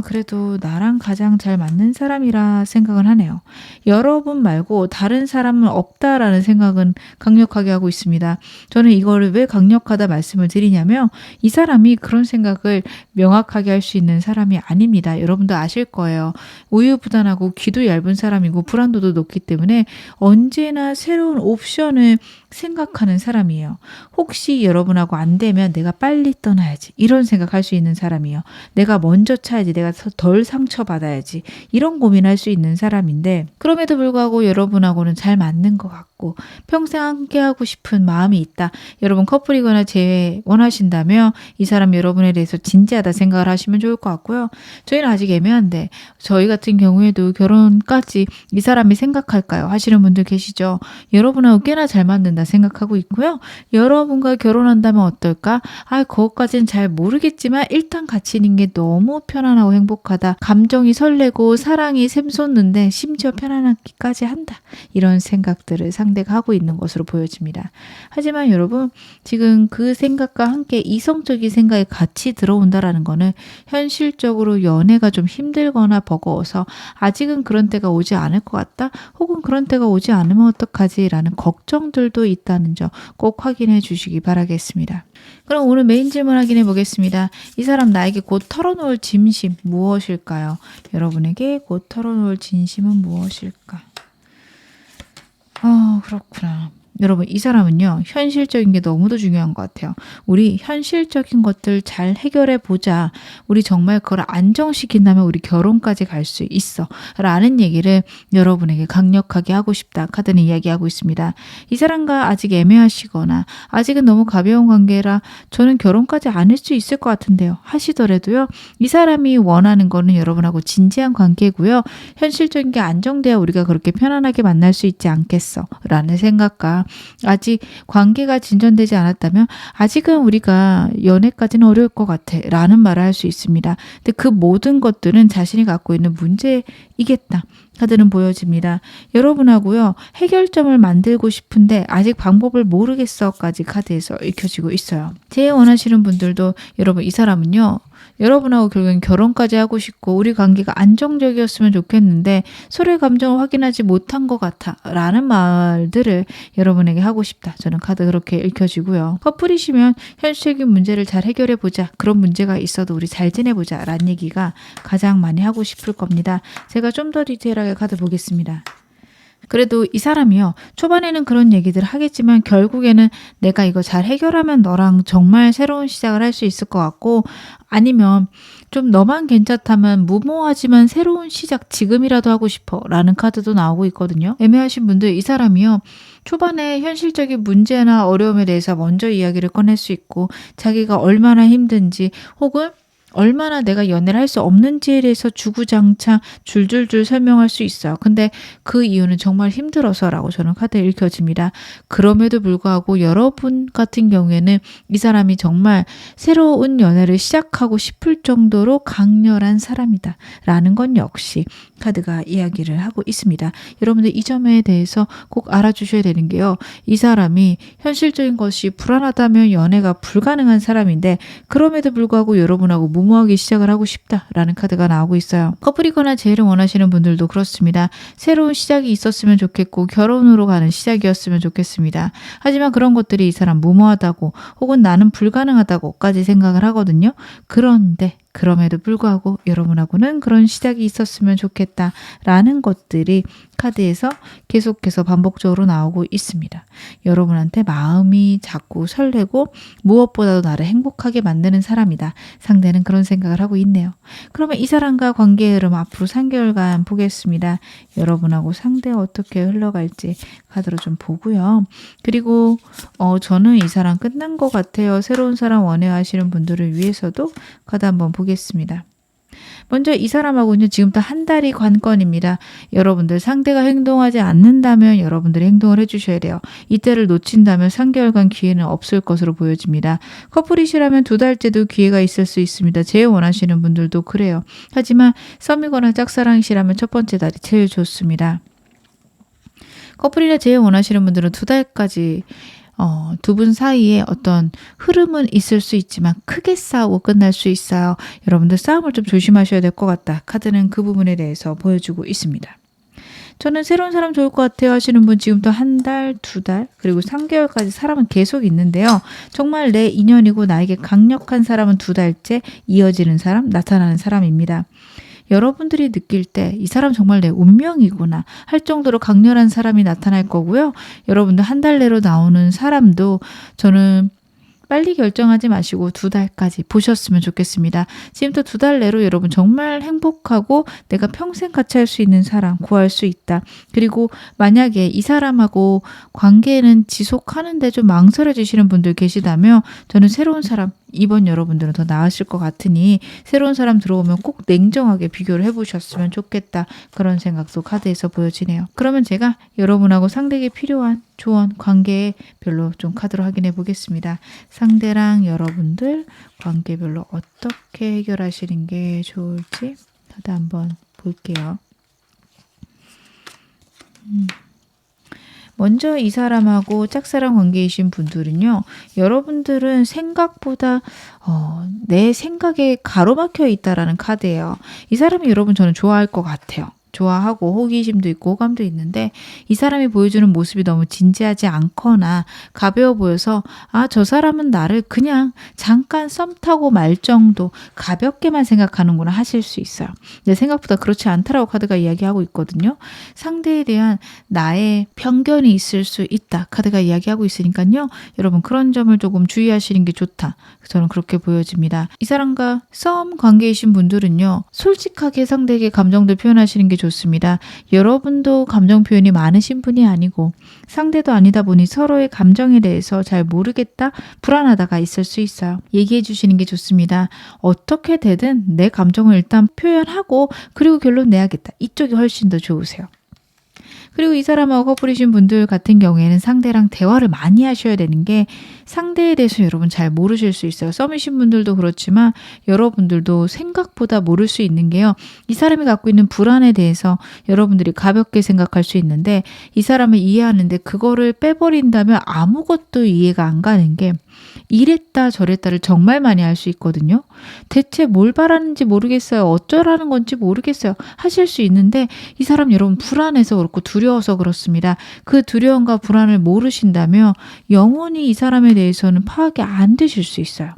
그래도 나랑 가장 잘 맞는 사람이라 생각을 하네요. 여러분 말고 다른 사람은 없다라는 생각은 강력하게 하고 있습니다. 저는 이거를 왜 강력하다 말씀을 드리냐면 이 사람이 그런 생각을 명확하게 할 수 있는 사람이 아닙니다. 여러분도 아실 거예요. 우유부단하고 귀도 얇은 사람이고 불안도도 높기 때문에 언제나 새로운 옵션을 생각하는 사람이에요. 혹시 여러분하고 안 되면 내가 빨리 떠나야지 이런 생각할 수 있는 사람이에요. 내가 먼저 차야지, 내가 덜 상처받아야지 이런 고민할 수 있는 사람인데 그럼에도 불구하고 여러분하고는 잘 맞는 것 같고 평생 함께하고 싶은 마음이 있다. 여러분 커플이거나 재회 원하신다면 이 사람 여러분에 대해서 진지하다 생각을 하시면 좋을 것 같고요. 저희는 아직 애매한데 저희 같은 경우에도 결혼까지 이 사람이 생각할까요? 하시는 분들 계시죠? 여러분하고 꽤나 잘 맞는다 생각하고 있고요. 여러분과 결혼한다면 어떨까? 그것까지는 잘 모르겠지만 일단 같이 있는 게 너무 편안하고 행복하다. 감정이 설레고 사랑이 샘솟는데 심지어 편안하기까지 한다. 이런 생각들을 상대가 하고 있는 것으로 보여집니다. 하지만 여러분 지금 그 생각과 함께 이성적인 생각이 같이 들어온다라는 거는 현실적으로 연애가 좀 힘들거나 버거워서 아직은 그런 때가 오지 않을 것 같다. 혹은 그런 때가 오지 않으면 어떡하지? 라는 걱정들도 있다는 점 꼭 확인해 주시기 바라겠습니다. 그럼 오늘 메인 질문 확인해 보겠습니다. 이 사람 나에게 곧 털어놓을 진심 무엇일까요? 여러분에게 곧 털어놓을 진심은 무엇일까? 그렇구나. 여러분 이 사람은요 현실적인 게 너무도 중요한 것 같아요. 우리 현실적인 것들 잘 해결해 보자. 우리 정말 그걸 안정시킨다면 우리 결혼까지 갈 수 있어 라는 얘기를 여러분에게 강력하게 하고 싶다. 카드는 이야기하고 있습니다. 이 사람과 아직 애매하시거나 아직은 너무 가벼운 관계라 저는 결혼까지 안 할 수 있을 것 같은데요 하시더라도요 이 사람이 원하는 거는 여러분하고 진지한 관계고요. 현실적인 게 안정돼야 우리가 그렇게 편안하게 만날 수 있지 않겠어 라는 생각과 아직 관계가 진전되지 않았다면 아직은 우리가 연애까지는 어려울 것 같아 라는 말을 할 수 있습니다. 근데 그 모든 것들은 자신이 갖고 있는 문제이겠다. 카드는 보여집니다. 여러분하고요 해결점을 만들고 싶은데 아직 방법을 모르겠어까지 카드에서 읽혀지고 있어요. 제일 원하시는 분들도 여러분 이 사람은요 여러분하고 결국엔 결혼까지 하고 싶고 우리 관계가 안정적이었으면 좋겠는데 서로의 감정을 확인하지 못한 것 같아 라는 말들을 여러분에게 하고 싶다. 저는 카드 그렇게 읽혀지고요. 커플이시면 현실적인 문제를 잘 해결해 보자. 그런 문제가 있어도 우리 잘 지내보자 라는 얘기가 가장 많이 하고 싶을 겁니다. 제가 좀 더 디테일하게 카드 보겠습니다. 그래도 이 사람이요 초반에는 그런 얘기들 하겠지만 결국에는 내가 이거 잘 해결하면 너랑 정말 새로운 시작을 할 수 있을 것 같고 아니면 좀 너만 괜찮다면 무모하지만 새로운 시작 지금이라도 하고 싶어 라는 카드도 나오고 있거든요. 애매하신 분들 이 사람이요 초반에 현실적인 문제나 어려움에 대해서 먼저 이야기를 꺼낼 수 있고 자기가 얼마나 힘든지 혹은 얼마나 내가 연애를 할 수 없는지에 대해서 주구장창 줄줄줄 설명할 수 있어요. 근데 그 이유는 정말 힘들어서라고 저는 카드에 읽혀집니다. 그럼에도 불구하고 여러분 같은 경우에는 이 사람이 정말 새로운 연애를 시작하고 싶을 정도로 강렬한 사람이다 라는 건 역시 카드가 이야기를 하고 있습니다. 여러분들 이 점에 대해서 꼭 알아주셔야 되는 게요. 이 사람이 현실적인 것이 불안하다면 연애가 불가능한 사람인데 그럼에도 불구하고 여러분하고 무모하게 시작을 하고 싶다라는 카드가 나오고 있어요. 커플이거나 재회를 원하시는 분들도 그렇습니다. 새로운 시작이 있었으면 좋겠고 결혼으로 가는 시작이었으면 좋겠습니다. 하지만 그런 것들이 이 사람 무모하다고 혹은 나는 불가능하다고까지 생각을 하거든요. 그런데 그럼에도 불구하고 여러분하고는 그런 시작이 있었으면 좋겠다라는 것들이 카드에서 계속해서 반복적으로 나오고 있습니다. 여러분한테 마음이 자꾸 설레고 무엇보다도 나를 행복하게 만드는 사람이다. 상대는 그런 생각을 하고 있네요. 그러면 이 사람과 관계의 흐름 앞으로 3개월간 보겠습니다. 여러분하고 상대 어떻게 흘러갈지 카드로 좀 보고요. 그리고 저는 이 사람 끝난 것 같아요. 새로운 사람 원해하시는 분들을 위해서도 카드 한번 보겠습니다. 먼저 이 사람하고는 지금부터 한 달이 관건입니다. 여러분들 상대가 행동하지 않는다면 여러분들이 행동을 해주셔야 돼요. 이때를 놓친다면 3개월간 기회는 없을 것으로 보여집니다. 커플이시라면 2달째도 기회가 있을 수 있습니다. 제일 원하시는 분들도 그래요. 하지만 썸이거나 짝사랑이시라면 첫 번째 달이 제일 좋습니다. 커플이나 제일 원하시는 분들은 2달까지 두 분 사이에 어떤 흐름은 있을 수 있지만 크게 싸우고 끝날 수 있어요. 여러분들 싸움을 좀 조심하셔야 될 것 같다. 카드는 그 부분에 대해서 보여주고 있습니다. 저는 새로운 사람 좋을 것 같아요 하시는 분 지금부터 1달, 2달, 그리고 3개월까지 사람은 계속 있는데요. 정말 내 인연이고 나에게 강력한 사람은 2달째 이어지는 사람, 나타나는 사람입니다. 여러분들이 느낄 때 이 사람 정말 내 운명이구나 할 정도로 강렬한 사람이 나타날 거고요. 여러분들 1달 내로 나오는 사람도 저는 빨리 결정하지 마시고 2달까지 보셨으면 좋겠습니다. 지금부터 2달 내로 여러분 정말 행복하고 내가 평생 같이 할 수 있는 사람 구할 수 있다. 그리고 만약에 이 사람하고 관계는 지속하는데 좀 망설여지시는 분들 계시다면 저는 새로운 사람 이번 여러분들은 더 나으실 것 같으니 새로운 사람 들어오면 꼭 냉정하게 비교를 해보셨으면 좋겠다. 그런 생각도 카드에서 보여지네요. 그러면 제가 여러분하고 상대에게 필요한 조언, 관계별로 좀 카드로 확인해 보겠습니다. 상대랑 여러분들 관계별로 어떻게 해결하시는 게 좋을지 카드 한번 볼게요. 먼저 이 사람하고 짝사랑 관계이신 분들은요. 여러분들은 생각보다 내 생각에 가로막혀 있다라는 카드예요. 이 사람이 여러분 저는 좋아할 것 같아요. 좋아하고 호기심도 있고 호감도 있는데 이 사람이 보여주는 모습이 너무 진지하지 않거나 가벼워 보여서 저 사람은 나를 그냥 잠깐 썸 타고 말 정도 가볍게만 생각하는구나 하실 수 있어요. 근데 생각보다 그렇지 않다라고 카드가 이야기하고 있거든요. 상대에 대한 나의 편견이 있을 수 있다. 카드가 이야기하고 있으니까요. 여러분 그런 점을 조금 주의하시는 게 좋다. 저는 그렇게 보여집니다. 이 사람과 썸 관계이신 분들은요. 솔직하게 상대에게 감정들 표현하시는 게 좋습니다. 여러분도 감정 표현이 많으신 분이 아니고 상대도 아니다 보니 서로의 감정에 대해서 잘 모르겠다, 불안하다가 있을 수 있어요. 얘기해 주시는 게 좋습니다. 어떻게 되든 내 감정을 일단 표현하고 그리고 결론 내야겠다. 이쪽이 훨씬 더 좋으세요. 그리고 이 사람하고 커플이신 분들 같은 경우에는 상대랑 대화를 많이 하셔야 되는 게 상대에 대해서 여러분 잘 모르실 수 있어요. 썸이신 분들도 그렇지만 여러분들도 생각보다 모를 수 있는 게요. 이 사람이 갖고 있는 불안에 대해서 여러분들이 가볍게 생각할 수 있는데 이 사람을 이해하는데 그거를 빼버린다면 아무것도 이해가 안 가는 게 이랬다 저랬다를 정말 많이 할 수 있거든요. 대체 뭘 바라는지 모르겠어요. 어쩌라는 건지 모르겠어요. 하실 수 있는데 이 사람 여러분 불안해서 그렇고 두려워서 그렇습니다. 그 두려움과 불안을 모르신다면 영원히 이 사람에 대해서는 파악이 안 되실 수 있어요.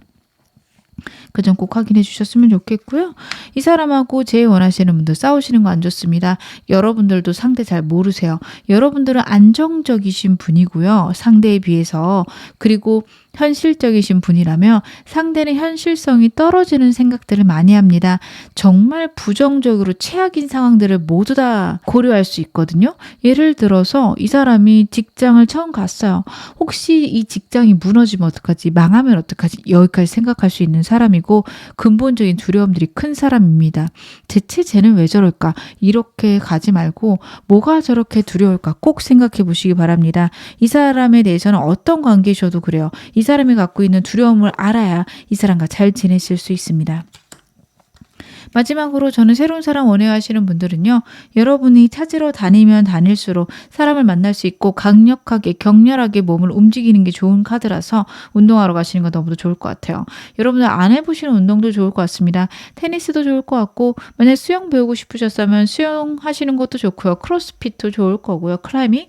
그 점 꼭 확인해 주셨으면 좋겠고요. 이 사람하고 제일 원하시는 분들 싸우시는 거 안 좋습니다. 여러분들도 상대 잘 모르세요. 여러분들은 안정적이신 분이고요. 상대에 비해서. 그리고 현실적이신 분이라면 상대는 현실성이 떨어지는 생각들을 많이 합니다. 정말 부정적으로 최악인 상황들을 모두 다 고려할 수 있거든요. 예를 들어서 이 사람이 직장을 처음 갔어요. 혹시 이 직장이 무너지면 어떡하지? 망하면 어떡하지? 여기까지 생각할 수 있는 사람이고 근본적인 두려움들이 큰 사람입니다. 대체 쟤는 왜 저럴까? 이렇게 가지 말고 뭐가 저렇게 두려울까? 꼭 생각해 보시기 바랍니다. 이 사람에 대해서는 어떤 관계셔도 그래요. 이 사람이 갖고 있는 두려움을 알아야 이 사람과 잘 지내실 수 있습니다. 마지막으로 저는 새로운 사람 원해요 하시는 분들은요. 여러분이 찾으러 다니면 다닐수록 사람을 만날 수 있고 강력하게 격렬하게 몸을 움직이는 게 좋은 카드라서 운동하러 가시는 거 너무도 좋을 것 같아요. 여러분들 안 해보시는 운동도 좋을 것 같습니다. 테니스도 좋을 것 같고 만약 수영 배우고 싶으셨다면 수영 하시는 것도 좋고요. 크로스핏도 좋을 거고요. 클라이밍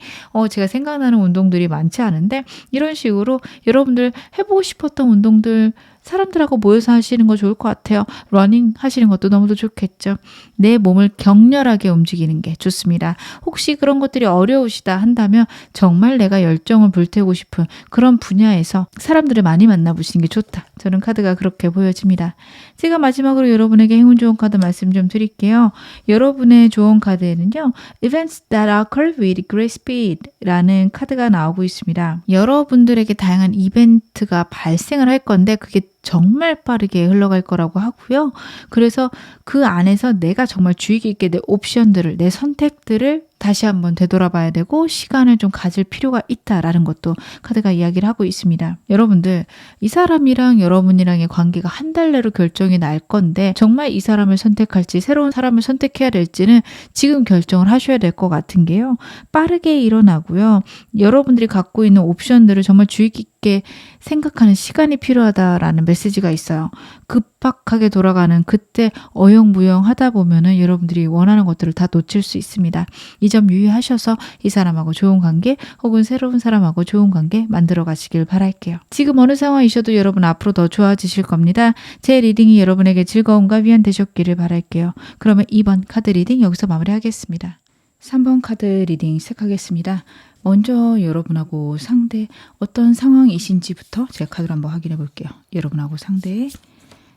제가 생각나는 운동들이 많지 않은데 이런 식으로 여러분들 해보고 싶었던 운동들 사람들하고 모여서 하시는 거 좋을 것 같아요. 러닝 하시는 것도 너무도 좋겠죠. 내 몸을 격렬하게 움직이는 게 좋습니다. 혹시 그런 것들이 어려우시다 한다면 정말 내가 열정을 불태우고 싶은 그런 분야에서 사람들을 많이 만나보시는 게 좋다. 저는 카드가 그렇게 보여집니다. 제가 마지막으로 여러분에게 행운 좋은 카드 말씀 좀 드릴게요. 여러분의 좋은 카드에는요. Events that occur with great speed 라는 카드가 나오고 있습니다. 여러분들에게 다양한 이벤트가 발생을 할 건데 그게 정말 빠르게 흘러갈 거라고 하고요. 그래서 그 안에서 내가 정말 주의 깊게 내 옵션들을, 내 선택들을 다시 한번 되돌아봐야 되고 시간을 좀 가질 필요가 있다라는 것도 카드가 이야기를 하고 있습니다. 여러분들, 이 사람이랑 여러분이랑의 관계가 한 달 내로 결정이 날 건데 정말 이 사람을 선택할지 새로운 사람을 선택해야 될지는 지금 결정을 하셔야 될 것 같은 게요. 빠르게 일어나고요. 여러분들이 갖고 있는 옵션들을 정말 주의 깊게 생각하는 시간이 필요하다라는 메시지가 있어요. 급박하게 돌아가는 그때 어영부영 하다 보면은 여러분들이 원하는 것들을 다 놓칠 수 있습니다. 이 점 유의하셔서 이 사람하고 좋은 관계 혹은 새로운 사람하고 좋은 관계 만들어 가시길 바랄게요. 지금 어느 상황이셔도 여러분 앞으로 더 좋아지실 겁니다. 제 리딩이 여러분에게 즐거움과 위안 되셨기를 바랄게요. 그러면 2번 카드 리딩 여기서 마무리하겠습니다. 3번 카드 리딩 시작하겠습니다. 먼저 여러분하고 상대 어떤 상황이신지부터 제가 카드를 한번 확인해 볼게요. 여러분하고 상대의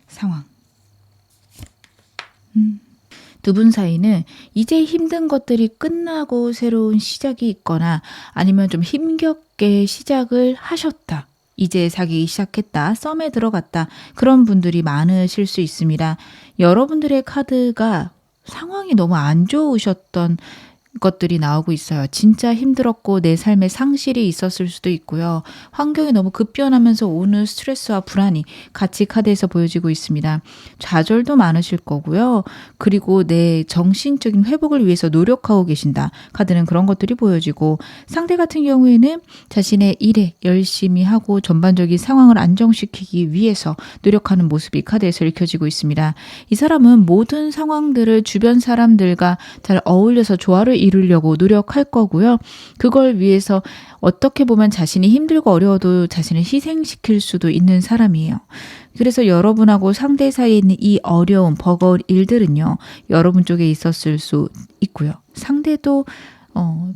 상황. 두 분 사이는 이제 힘든 것들이 끝나고 새로운 시작이 있거나 아니면 좀 힘겹게 시작을 하셨다. 이제 사귀기 시작했다. 썸에 들어갔다. 그런 분들이 많으실 수 있습니다. 여러분들의 카드가 상황이 너무 안 좋으셨던 것들이 나오고 있어요. 진짜 힘들었고 내 삶에 상실이 있었을 수도 있고요. 환경이 너무 급변하면서 오는 스트레스와 불안이 같이 카드에서 보여지고 있습니다. 좌절도 많으실 거고요. 그리고 내 정신적인 회복을 위해서 노력하고 계신다. 카드는 그런 것들이 보여지고 상대 같은 경우에는 자신의 일에 열심히 하고 전반적인 상황을 안정시키기 위해서 노력하는 모습이 카드에서 읽혀지고 있습니다. 이 사람은 모든 상황들을 주변 사람들과 잘 어울려서 조화를 이루려고 노력할 거고요. 그걸 위해서 어떻게 보면 자신이 힘들고 어려워도 자신을 희생시킬 수도 있는 사람이에요. 그래서 여러분하고 상대 사이에 있는 이 어려운 버거운 일들은요. 여러분 쪽에 있었을 수 있고요. 상대도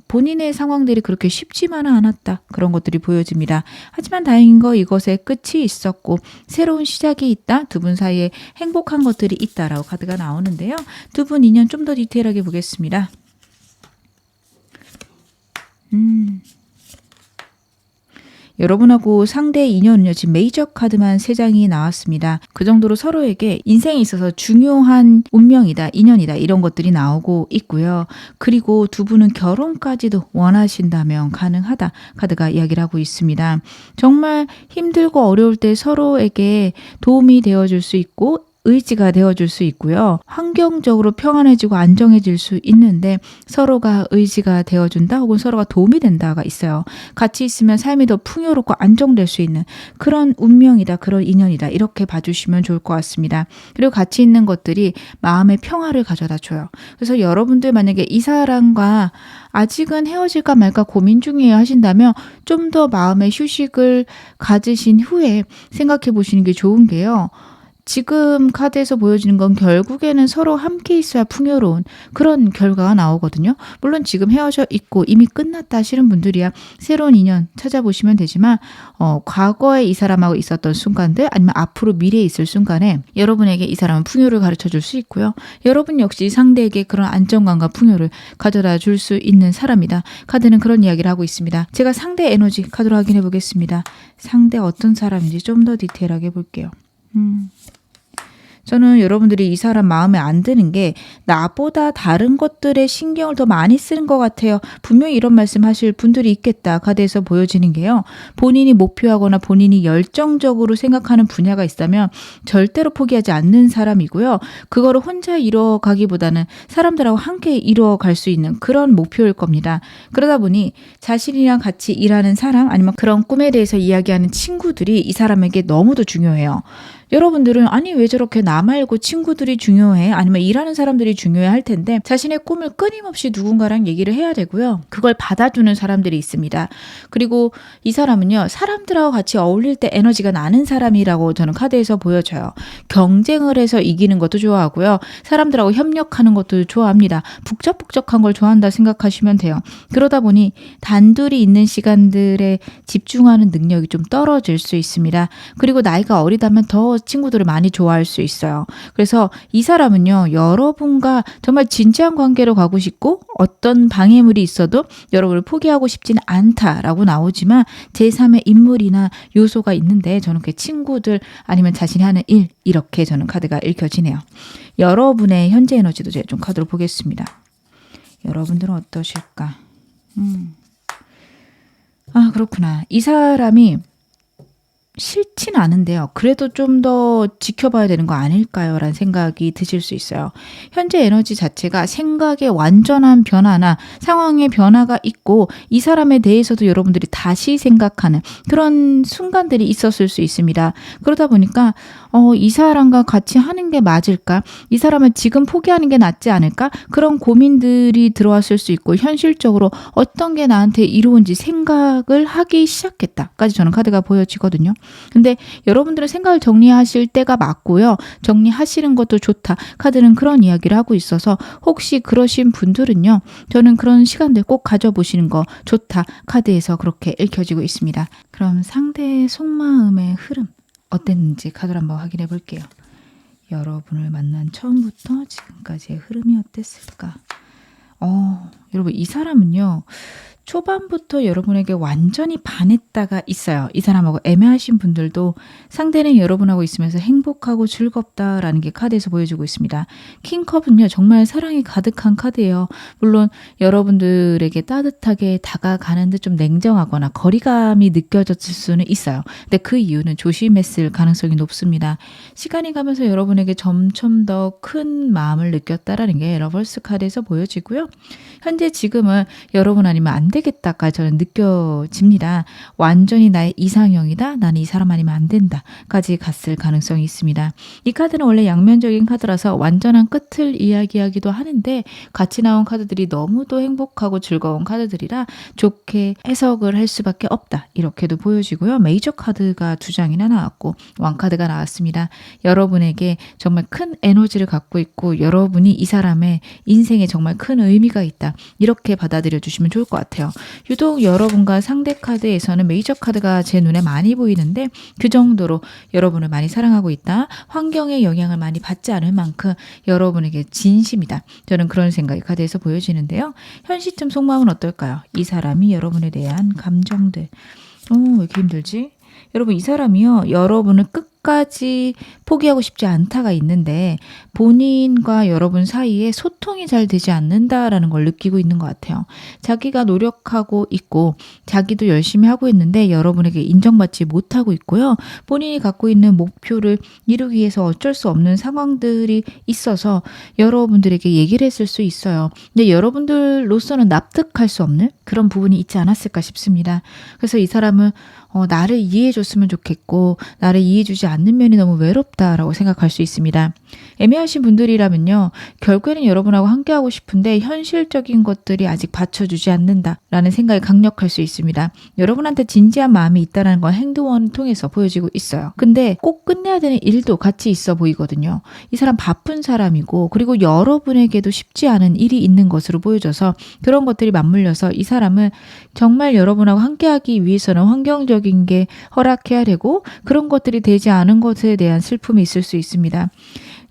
본인의 상황들이 그렇게 쉽지만은 않았다. 그런 것들이 보여집니다. 하지만 다행인 거 이것에 끝이 있었고 새로운 시작이 있다. 두 분 사이에 행복한 것들이 있다라고 카드가 나오는데요. 두 분 인연 좀 더 디테일하게 보겠습니다. 여러분하고 상대의 인연은요. 지금 메이저 카드만 3장이 나왔습니다. 그 정도로 서로에게 인생에 있어서 중요한 운명이다, 인연이다 이런 것들이 나오고 있고요. 그리고 두 분은 결혼까지도 원하신다면 가능하다. 카드가 이야기를 하고 있습니다. 정말 힘들고 어려울 때 서로에게 도움이 되어줄 수 있고 의지가 되어줄 수 있고요. 환경적으로 평안해지고 안정해질 수 있는데 서로가 의지가 되어준다 혹은 서로가 도움이 된다가 있어요. 같이 있으면 삶이 더 풍요롭고 안정될 수 있는 그런 운명이다, 그런 인연이다 이렇게 봐주시면 좋을 것 같습니다. 그리고 같이 있는 것들이 마음의 평화를 가져다 줘요. 그래서 여러분들 만약에 이 사람과 아직은 헤어질까 말까 고민 중이에요 하신다면 좀 더 마음의 휴식을 가지신 후에 생각해 보시는 게 좋은 게요. 지금 카드에서 보여지는 건 결국에는 서로 함께 있어야 풍요로운 그런 결과가 나오거든요. 물론 지금 헤어져 있고 이미 끝났다 하시는 분들이야 새로운 인연 찾아보시면 되지만 과거에 이 사람하고 있었던 순간들 아니면 앞으로 미래에 있을 순간에 여러분에게 이 사람은 풍요를 가르쳐 줄 수 있고요. 여러분 역시 상대에게 그런 안정감과 풍요를 가져다 줄 수 있는 사람이다. 카드는 그런 이야기를 하고 있습니다. 제가 상대 에너지 카드로 확인해 보겠습니다. 상대 어떤 사람인지 좀 더 디테일하게 볼게요. 저는 여러분들이 이 사람 마음에 안 드는 게 나보다 다른 것들에 신경을 더 많이 쓰는 것 같아요. 분명히 이런 말씀 하실 분들이 있겠다. 카드에서 보여지는 게요. 본인이 목표하거나 본인이 열정적으로 생각하는 분야가 있다면 절대로 포기하지 않는 사람이고요. 그거를 혼자 이뤄가기보다는 사람들하고 함께 이뤄갈 수 있는 그런 목표일 겁니다. 그러다 보니 자신이랑 같이 일하는 사람 아니면 그런 꿈에 대해서 이야기하는 친구들이 이 사람에게 너무도 중요해요. 여러분들은 아니 왜 저렇게 나 말고 친구들이 중요해? 아니면 일하는 사람들이 중요해 할 텐데 자신의 꿈을 끊임없이 누군가랑 얘기를 해야 되고요. 그걸 받아주는 사람들이 있습니다. 그리고 이 사람은요. 사람들하고 같이 어울릴 때 에너지가 나는 사람이라고 저는 카드에서 보여져요. 경쟁을 해서 이기는 것도 좋아하고요. 사람들하고 협력하는 것도 좋아합니다. 북적북적한 걸 좋아한다 생각하시면 돼요. 그러다 보니 단둘이 있는 시간들에 집중하는 능력이 좀 떨어질 수 있습니다. 그리고 나이가 어리다면 더 친구들을 많이 좋아할 수 있어요. 그래서 이 사람은요, 여러분과 정말 진지한 관계로 가고 싶고 어떤 방해물이 있어도 여러분을 포기하고 싶지는 않다라고 나오지만 제3의 인물이나 요소가 있는데 저는 그 친구들 아니면 자신이 하는 일, 이렇게 저는 카드가 읽혀지네요. 여러분의 현재 에너지도 제가 좀 카드로 보겠습니다. 여러분들은 어떠실까? 아, 그렇구나. 이 사람이 싫진 않은데요. 그래도 좀 더 지켜봐야 되는 거 아닐까요? 라는 생각이 드실 수 있어요. 현재 에너지 자체가 생각의 완전한 변화나 상황의 변화가 있고 이 사람에 대해서도 여러분들이 다시 생각하는 그런 순간들이 있었을 수 있습니다. 그러다 보니까 이 사람과 같이 하는 게 맞을까? 이 사람을 지금 포기하는 게 낫지 않을까? 그런 고민들이 들어왔을 수 있고 현실적으로 어떤 게 나한테 이로운지 생각을 하기 시작했다까지 저는 카드가 보여지거든요. 근데 여러분들은 생각을 정리하실 때가 맞고요. 정리하시는 것도 좋다. 카드는 그런 이야기를 하고 있어서 혹시 그러신 분들은요. 저는 그런 시간들 꼭 가져보시는 거 좋다. 카드에서 그렇게 읽혀지고 있습니다. 그럼 상대의 속마음의 흐름 어땠는지 카드를 한번 확인해 볼게요. 여러분을 만난 처음부터 지금까지의 흐름이 어땠을까? 여러분 이 사람은요. 초반부터 여러분에게 완전히 반했다가 있어요. 이 사람하고 애매하신 분들도 상대는 여러분하고 있으면서 행복하고 즐겁다라는 게 카드에서 보여주고 있습니다. 킹컵은요. 정말 사랑이 가득한 카드예요. 물론 여러분들에게 따뜻하게 다가가는 듯 좀 냉정하거나 거리감이 느껴졌을 수는 있어요. 근데 그 이유는 조심했을 가능성이 높습니다. 시간이 가면서 여러분에게 점점 더 큰 마음을 느꼈다라는 게 러버스 카드에서 보여지고요. 현재 지금은 여러분 아니면 안 되겠다까지 저는 느껴집니다. 완전히 나의 이상형이다. 나는 이 사람 아니면 안 된다까지 갔을 가능성이 있습니다. 이 카드는 원래 양면적인 카드라서 완전한 끝을 이야기하기도 하는데 같이 나온 카드들이 너무도 행복하고 즐거운 카드들이라 좋게 해석을 할 수밖에 없다. 이렇게도 보여지고요. 메이저 카드가 2장이나 나왔고 왕카드가 나왔습니다. 여러분에게 정말 큰 에너지를 갖고 있고 여러분이 이 사람의 인생에 정말 큰 의미가 있다. 이렇게 받아들여 주시면 좋을 것 같아요. 유독 여러분과 상대 카드에서는 메이저 카드가 제 눈에 많이 보이는데 그 정도로 여러분을 많이 사랑하고 있다. 환경의 영향을 많이 받지 않을 만큼 여러분에게 진심이다. 저는 그런 생각이 카드에서 보여지는데요. 현 시점 속마음은 어떨까요? 이 사람이 여러분에 대한 감정들. 왜 이렇게 힘들지? 여러분 이 사람이요. 여러분을 끝까지 포기하고 싶지 않다가 있는데 본인과 여러분 사이에 소통이 잘 되지 않는다라는 걸 느끼고 있는 것 같아요. 자기가 노력하고 있고 자기도 열심히 하고 있는데 여러분에게 인정받지 못하고 있고요. 본인이 갖고 있는 목표를 이루기 위해서 어쩔 수 없는 상황들이 있어서 여러분들에게 얘기를 했을 수 있어요. 근데 여러분들로서는 납득할 수 없는 그런 부분이 있지 않았을까 싶습니다. 그래서 이 사람은 나를 이해해 줬으면 좋겠고 나를 이해해 주지 않는 면이 너무 외롭다라고 생각할 수 있습니다. 애매하신 분들이라면요. 결국에는 여러분하고 함께하고 싶은데 현실적인 것들이 아직 받쳐주지 않는다라는 생각이 강력할 수 있습니다. 여러분한테 진지한 마음이 있다는 건 행동을 통해서 보여지고 있어요. 근데 꼭 끝내야 되는 일도 같이 있어 보이거든요. 이 사람 바쁜 사람이고 그리고 여러분에게도 쉽지 않은 일이 있는 것으로 보여져서 그런 것들이 맞물려서 이 사람은 정말 여러분하고 함께하기 위해서는 환경적인 게 허락해야 되고 그런 것들이 되지 않은 것에 대한 슬픔이 있을 수 있습니다.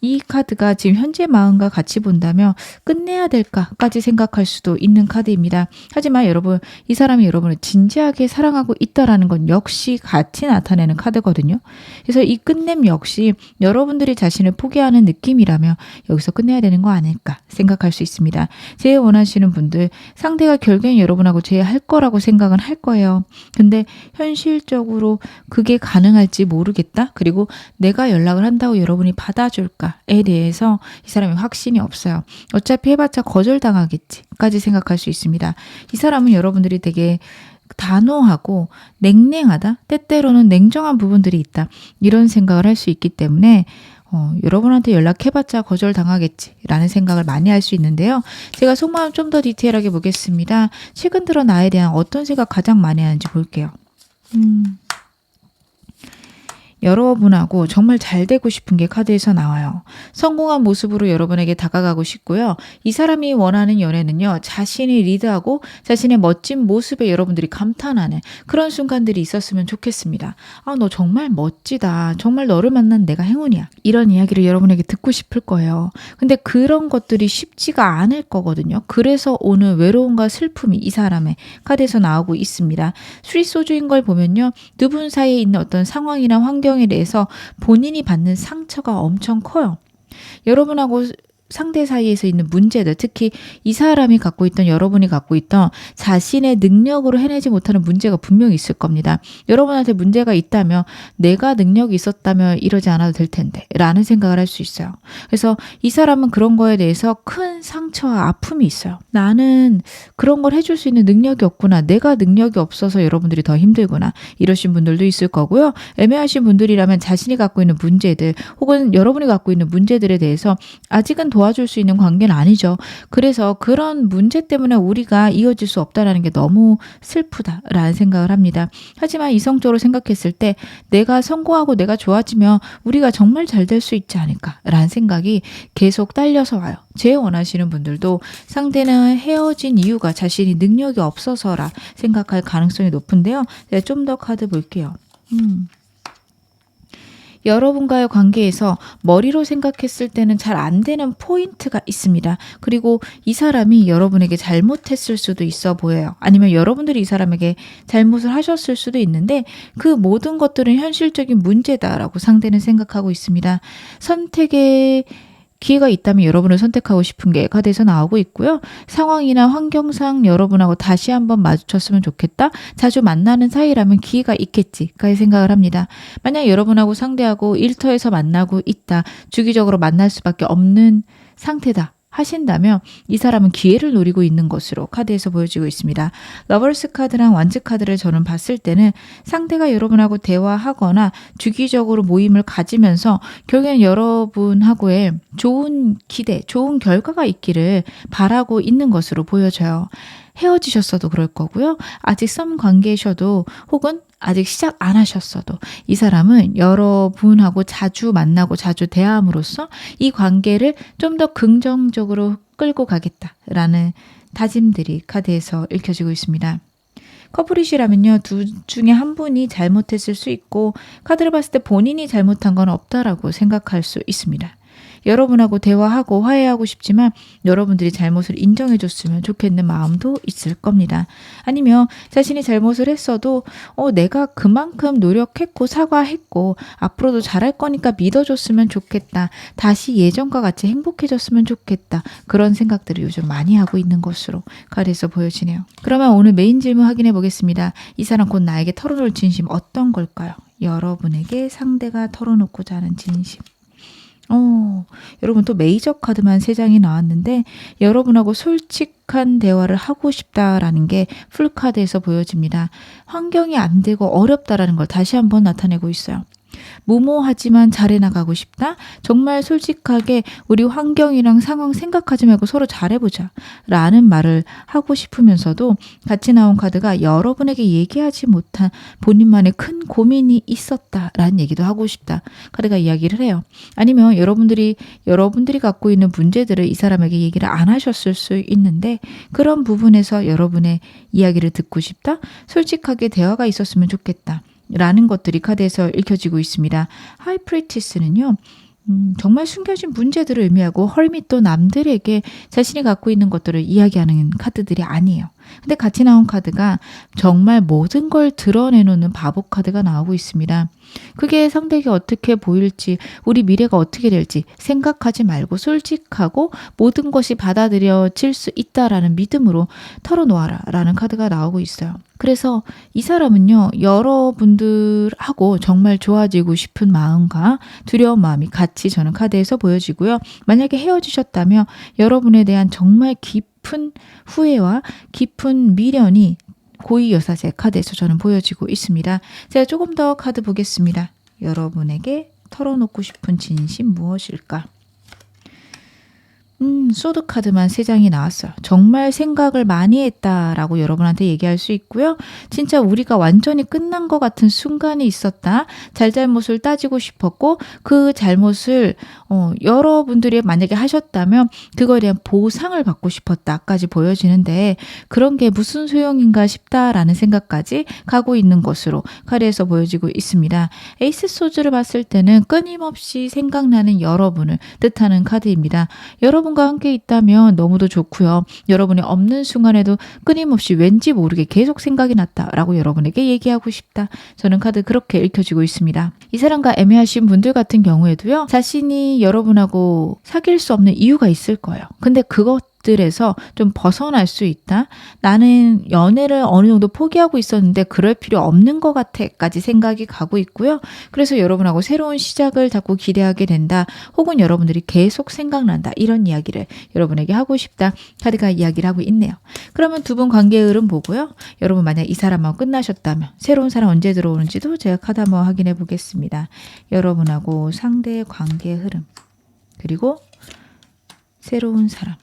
이 카드가 지금 현재 마음과 같이 본다면 끝내야 될까까지 생각할 수도 있는 카드입니다. 하지만 여러분 이 사람이 여러분을 진지하게 사랑하고 있다라는 건 역시 같이 나타내는 카드거든요. 그래서 이 끝냄 역시 여러분들이 자신을 포기하는 느낌이라면 여기서 끝내야 되는 거 아닐까 생각할 수 있습니다. 제일 원하시는 분들 상대가 결국엔 여러분하고 제외할 거라고 생각은 할 거예요. 근데 현실적으로 그게 가능할지 모르겠다. 그리고 내가 연락을 한다고 여러분이 받아줄까? 에 대해서 이 사람이 확신이 없어요. 어차피 해봤자 거절당하겠지까지 생각할 수 있습니다. 이 사람은 여러분들이 되게 단호하고 냉랭하다. 때때로는 냉정한 부분들이 있다. 이런 생각을 할 수 있기 때문에 여러분한테 연락해봤자 거절당하겠지라는 생각을 많이 할 수 있는데요. 제가 속마음 좀 더 디테일하게 보겠습니다. 최근 들어 나에 대한 어떤 생각 가장 많이 하는지 볼게요. 여러분하고 정말 잘 되고 싶은 게 카드에서 나와요. 성공한 모습으로 여러분에게 다가가고 싶고요. 이 사람이 원하는 연애는요. 자신이 리드하고 자신의 멋진 모습에 여러분들이 감탄하는 그런 순간들이 있었으면 좋겠습니다. 아, 너 정말 멋지다. 정말 너를 만난 내가 행운이야. 이런 이야기를 여러분에게 듣고 싶을 거예요. 근데 그런 것들이 쉽지가 않을 거거든요. 그래서 오늘 외로움과 슬픔이 이 사람의 카드에서 나오고 있습니다. 수리소주인 걸 보면요. 두 분 사이에 있는 어떤 상황이나 환경에 대해서 본인이 받는 상처가 엄청 커요. 여러분하고 상대 사이에서 있는 문제들, 특히 이 사람이 갖고 있던, 여러분이 갖고 있던 자신의 능력으로 해내지 못하는 문제가 분명히 있을 겁니다. 여러분한테 문제가 있다면 내가 능력이 있었다면 이러지 않아도 될 텐데 라는 생각을 할 수 있어요. 그래서 이 사람은 그런 거에 대해서 큰 상처와 아픔이 있어요. 나는 그런 걸 해줄 수 있는 능력이 없구나. 내가 능력이 없어서 여러분들이 더 힘들구나. 이러신 분들도 있을 거고요. 애매하신 분들이라면 자신이 갖고 있는 문제들 혹은 여러분이 갖고 있는 문제들에 대해서 아직은 도와줄 수 있는 관계는 아니죠. 그래서 그런 문제 때문에 우리가 이어질 수 없다는 게 너무 슬프다라는 생각을 합니다. 하지만 이성적으로 생각했을 때 내가 성공하고 내가 좋아지면 우리가 정말 잘 될 수 있지 않을까라는 생각이 계속 딸려서 와요. 제일 원하시는 분들도 상대는 헤어진 이유가 자신이 능력이 없어서라 생각할 가능성이 높은데요. 제가 좀 더 카드 볼게요. 여러분과의 관계에서 머리로 생각했을 때는 잘 안 되는 포인트가 있습니다. 그리고 이 사람이 여러분에게 잘못했을 수도 있어 보여요. 아니면 여러분들이 이 사람에게 잘못을 하셨을 수도 있는데 그 모든 것들은 현실적인 문제다라고 상대는 생각하고 있습니다. 선택의 기회가 있다면 여러분을 선택하고 싶은 게 카드에서 나오고 있고요. 상황이나 환경상 여러분하고 다시 한번 마주쳤으면 좋겠다. 자주 만나는 사이라면 기회가 있겠지까지 생각을 합니다. 만약 여러분하고 상대하고 일터에서 만나고 있다. 주기적으로 만날 수밖에 없는 상태다. 하신다면 이 사람은 기회를 노리고 있는 것으로 카드에서 보여지고 있습니다. 러버스 카드랑 완즈 카드를 저는 봤을 때는 상대가 여러분하고 대화하거나 주기적으로 모임을 가지면서 결국엔 여러분하고의 좋은 기대, 좋은 결과가 있기를 바라고 있는 것으로 보여져요. 헤어지셨어도 그럴 거고요. 아직 썸 관계셔도 혹은 아직 시작 안 하셨어도 이 사람은 여러분하고 자주 만나고 자주 대함으로써 이 관계를 좀 더 긍정적으로 끌고 가겠다라는 다짐들이 카드에서 읽혀지고 있습니다. 커플이시라면요. 둘 중에 한 분이 잘못했을 수 있고 카드를 봤을 때 본인이 잘못한 건 없다라고 생각할 수 있습니다. 여러분하고 대화하고 화해하고 싶지만 여러분들이 잘못을 인정해 줬으면 좋겠는 마음도 있을 겁니다. 아니면 자신이 잘못을 했어도 내가 그만큼 노력했고 사과했고 앞으로도 잘할 거니까 믿어줬으면 좋겠다. 다시 예전과 같이 행복해졌으면 좋겠다. 그런 생각들을 요즘 많이 하고 있는 것으로 카드에서 보여지네요. 그러면 오늘 메인 질문 확인해 보겠습니다. 이 사람 곧 나에게 털어놓을 진심 어떤 걸까요? 여러분에게 상대가 털어놓고자 하는 진심. 여러분 또 메이저 카드만 3장이 나왔는데 여러분하고 솔직한 대화를 하고 싶다라는 게 풀카드에서 보여집니다. 환경이 안 되고 어렵다라는 걸 다시 한번 나타내고 있어요. 무모하지만 잘해나가고 싶다. 정말 솔직하게 우리 환경이랑 상황 생각하지 말고 서로 잘해보자 라는 말을 하고 싶으면서도 같이 나온 카드가 여러분에게 얘기하지 못한 본인만의 큰 고민이 있었다라는 얘기도 하고 싶다. 카드가 이야기를 해요. 아니면 여러분들이 갖고 있는 문제들을 이 사람에게 얘기를 안 하셨을 수 있는데 그런 부분에서 여러분의 이야기를 듣고 싶다. 솔직하게 대화가 있었으면 좋겠다. 라는 것들이 카드에서 읽혀지고 있습니다. 하이프리티스는요. 정말 숨겨진 문제들을 의미하고 헐밋도 남들에게 자신이 갖고 있는 것들을 이야기하는 카드들이 아니에요. 근데 같이 나온 카드가 정말 모든 걸 드러내놓는 바보 카드가 나오고 있습니다. 그게 상대에게 어떻게 보일지 우리 미래가 어떻게 될지 생각하지 말고 솔직하고 모든 것이 받아들여질 수 있다라는 믿음으로 털어놓아라 라는 카드가 나오고 있어요. 그래서 이 사람은요. 여러분들하고 정말 좋아지고 싶은 마음과 두려운 마음이 같이 저는 카드에서 보여지고요. 만약에 헤어지셨다면 여러분에 대한 정말 깊은 후회와 깊은 미련이 고이여사제 카드에서 저는 보여지고 있습니다. 제가 조금 더 카드 보겠습니다. 여러분에게 털어놓고 싶은 진심 무엇일까? 소드 카드만 3장이 나왔어요. 정말 생각을 많이 했다라고 여러분한테 얘기할 수 있고요. 진짜 우리가 완전히 끝난 것 같은 순간이 있었다. 잘잘못을 따지고 싶었고 그 잘못을 여러분들이 만약에 하셨다면 그거에 대한 보상을 받고 싶었다까지 보여지는데 그런 게 무슨 소용인가 싶다라는 생각까지 가고 있는 것으로 카드에서 보여지고 있습니다. 에이스 소드를 봤을 때는 끊임없이 생각나는 여러분을 뜻하는 카드입니다. 여러분과 함께 있다면 너무도 좋고요. 여러분이 없는 순간에도 끊임없이 왠지 모르게 계속 생각이 났다라고 여러분에게 얘기하고 싶다. 저는 카드 그렇게 읽혀지고 있습니다. 이 사람과 애매하신 분들 같은 경우에도요. 자신이 여러분하고 사귈 수 없는 이유가 있을 거예요. 근데 그것들에서 좀 벗어날 수 있다. 나는 연애를 어느 정도 포기하고 있었는데 그럴 필요 없는 것 같아까지 생각이 가고 있고요. 그래서 여러분하고 새로운 시작을 자꾸 기대하게 된다. 혹은 여러분들이 계속 생각난다. 이런 이야기를 여러분에게 하고 싶다. 카드가 이야기를 하고 있네요. 그러면 두 분 관계의 흐름 보고요. 여러분 만약 이 사람하고 끝나셨다면 새로운 사람 언제 들어오는지도 제가 카드 한번 확인해 보겠습니다. 여러분하고 상대의 관계의 흐름 그리고 새로운 사람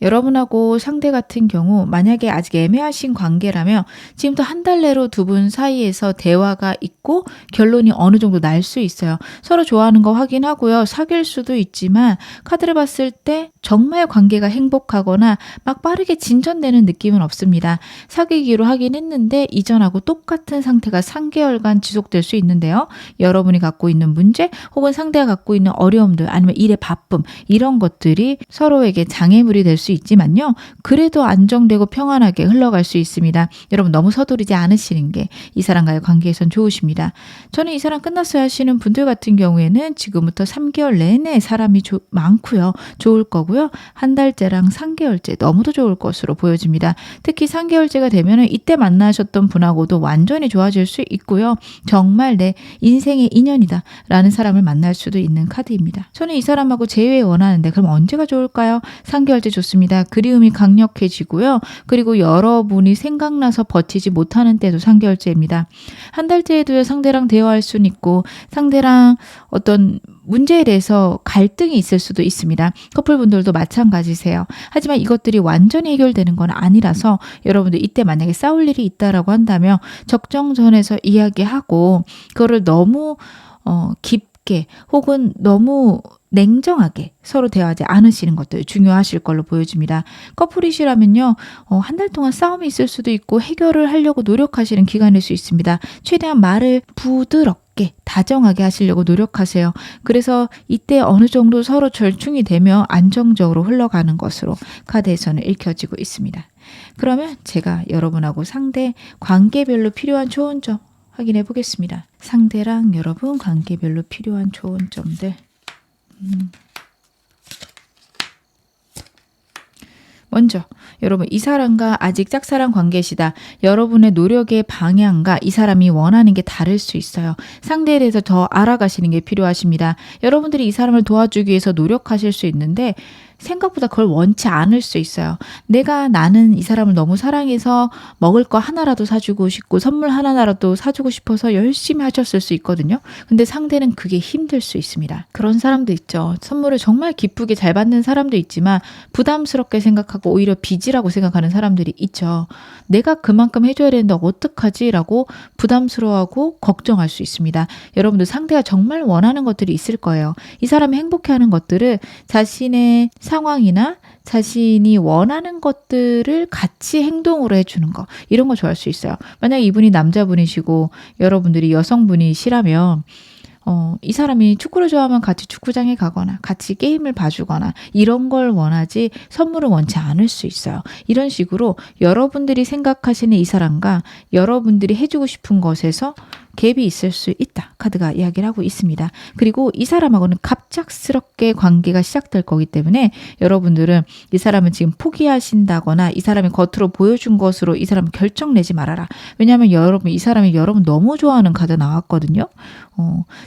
여러분하고 상대 같은 경우 만약에 아직 애매하신 관계라면 지금부터 한 달 내로 두 분 사이에서 대화가 있고 결론이 어느 정도 날 수 있어요. 서로 좋아하는 거 확인하고요. 사귈 수도 있지만 카드를 봤을 때 정말 관계가 행복하거나 막 빠르게 진전되는 느낌은 없습니다. 사귀기로 하긴 했는데 이전하고 똑같은 상태가 3개월간 지속될 수 있는데요. 여러분이 갖고 있는 문제 혹은 상대가 갖고 있는 어려움들 아니면 일의 바쁨 이런 것들이 서로에게 장애물이 될 수 있지만요. 그래도 안정되고 평안하게 흘러갈 수 있습니다. 여러분 너무 서두르지 않으시는 게 이 사람과의 관계에선 좋으십니다. 저는 이 사람 끝났어야 하시는 분들 같은 경우에는 지금부터 3개월 내내 사람이 많고요. 좋을 거고요. 한 달째랑 3개월째 너무도 좋을 것으로 보여집니다. 특히 3개월째가 되면 이때 만나셨던 분하고도 완전히 좋아질 수 있고요. 정말 내 인생의 인연이다 라는 사람을 만날 수도 있는 카드입니다. 저는 이 사람하고 재회 원하는데 그럼 언제가 좋을까요? 3개월째 좋습니다. 그리움이 강력해지고요. 그리고 여러분이 생각나서 버티지 못하는 때도 3개월째입니다. 한 달째에도요. 상대랑 대화할 수는 있고 상대랑 어떤 문제에 대해서 갈등이 있을 수도 있습니다. 커플분들도 마찬가지세요. 하지만 이것들이 완전히 해결되는 건 아니라서 여러분들 이때 만약에 싸울 일이 있다라고 한다면 적정선에서 이야기하고 그거를 너무 깊게 혹은 너무 냉정하게 서로 대화하지 않으시는 것도 중요하실 걸로 보여집니다. 커플이시라면요. 한 달 동안 싸움이 있을 수도 있고 해결을 하려고 노력하시는 기간일 수 있습니다. 최대한 말을 부드럽게 다정하게 하시려고 노력하세요. 그래서 이때 어느 정도 서로 절충이 되며 안정적으로 흘러가는 것으로 카드에서는 읽혀지고 있습니다. 그러면 제가 여러분하고 상대 관계별로 필요한 좋은 점 확인해 보겠습니다. 상대랑 여러분 관계별로 필요한 좋은 점들 먼저 여러분 이 사람과 아직 짝사랑 관계시다. 여러분의 노력의 방향과 이 사람이 원하는 게 다를 수 있어요. 상대에 대해서 더 알아가시는 게 필요하십니다. 여러분들이 이 사람을 도와주기 위해서 노력하실 수 있는데 생각보다 그걸 원치 않을 수 있어요. 나는 이 사람을 너무 사랑해서 먹을 거 하나라도 사주고 싶고 선물 하나라도 사주고 싶어서 열심히 하셨을 수 있거든요. 근데 상대는 그게 힘들 수 있습니다. 그런 사람도 있죠. 선물을 정말 기쁘게 잘 받는 사람도 있지만 부담스럽게 생각하고 오히려 빚이라고 생각하는 사람들이 있죠. 내가 그만큼 해줘야 되는데 어떡하지? 라고 부담스러워하고 걱정할 수 있습니다. 여러분들 상대가 정말 원하는 것들이 있을 거예요. 이 사람이 행복해하는 것들을 자신의 상황이나 자신이 원하는 것들을 같이 행동으로 해주는 거 이런 거 좋아할 수 있어요. 만약 이분이 남자분이시고 여러분들이 여성분이시라면 이 사람이 축구를 좋아하면 같이 축구장에 가거나 같이 게임을 봐주거나 이런 걸 원하지 선물을 원치 않을 수 있어요. 이런 식으로 여러분들이 생각하시는 이 사람과 여러분들이 해주고 싶은 것에서 갭이 있을 수 있다. 카드가 이야기를 하고 있습니다. 그리고 이 사람하고는 갑작스럽게 관계가 시작될 거기 때문에 여러분들은 이 사람은 지금 포기하신다거나 이 사람이 겉으로 보여준 것으로 이 사람 결정 내지 말아라. 왜냐하면 이 사람이 여러분 너무 좋아하는 카드 나왔거든요.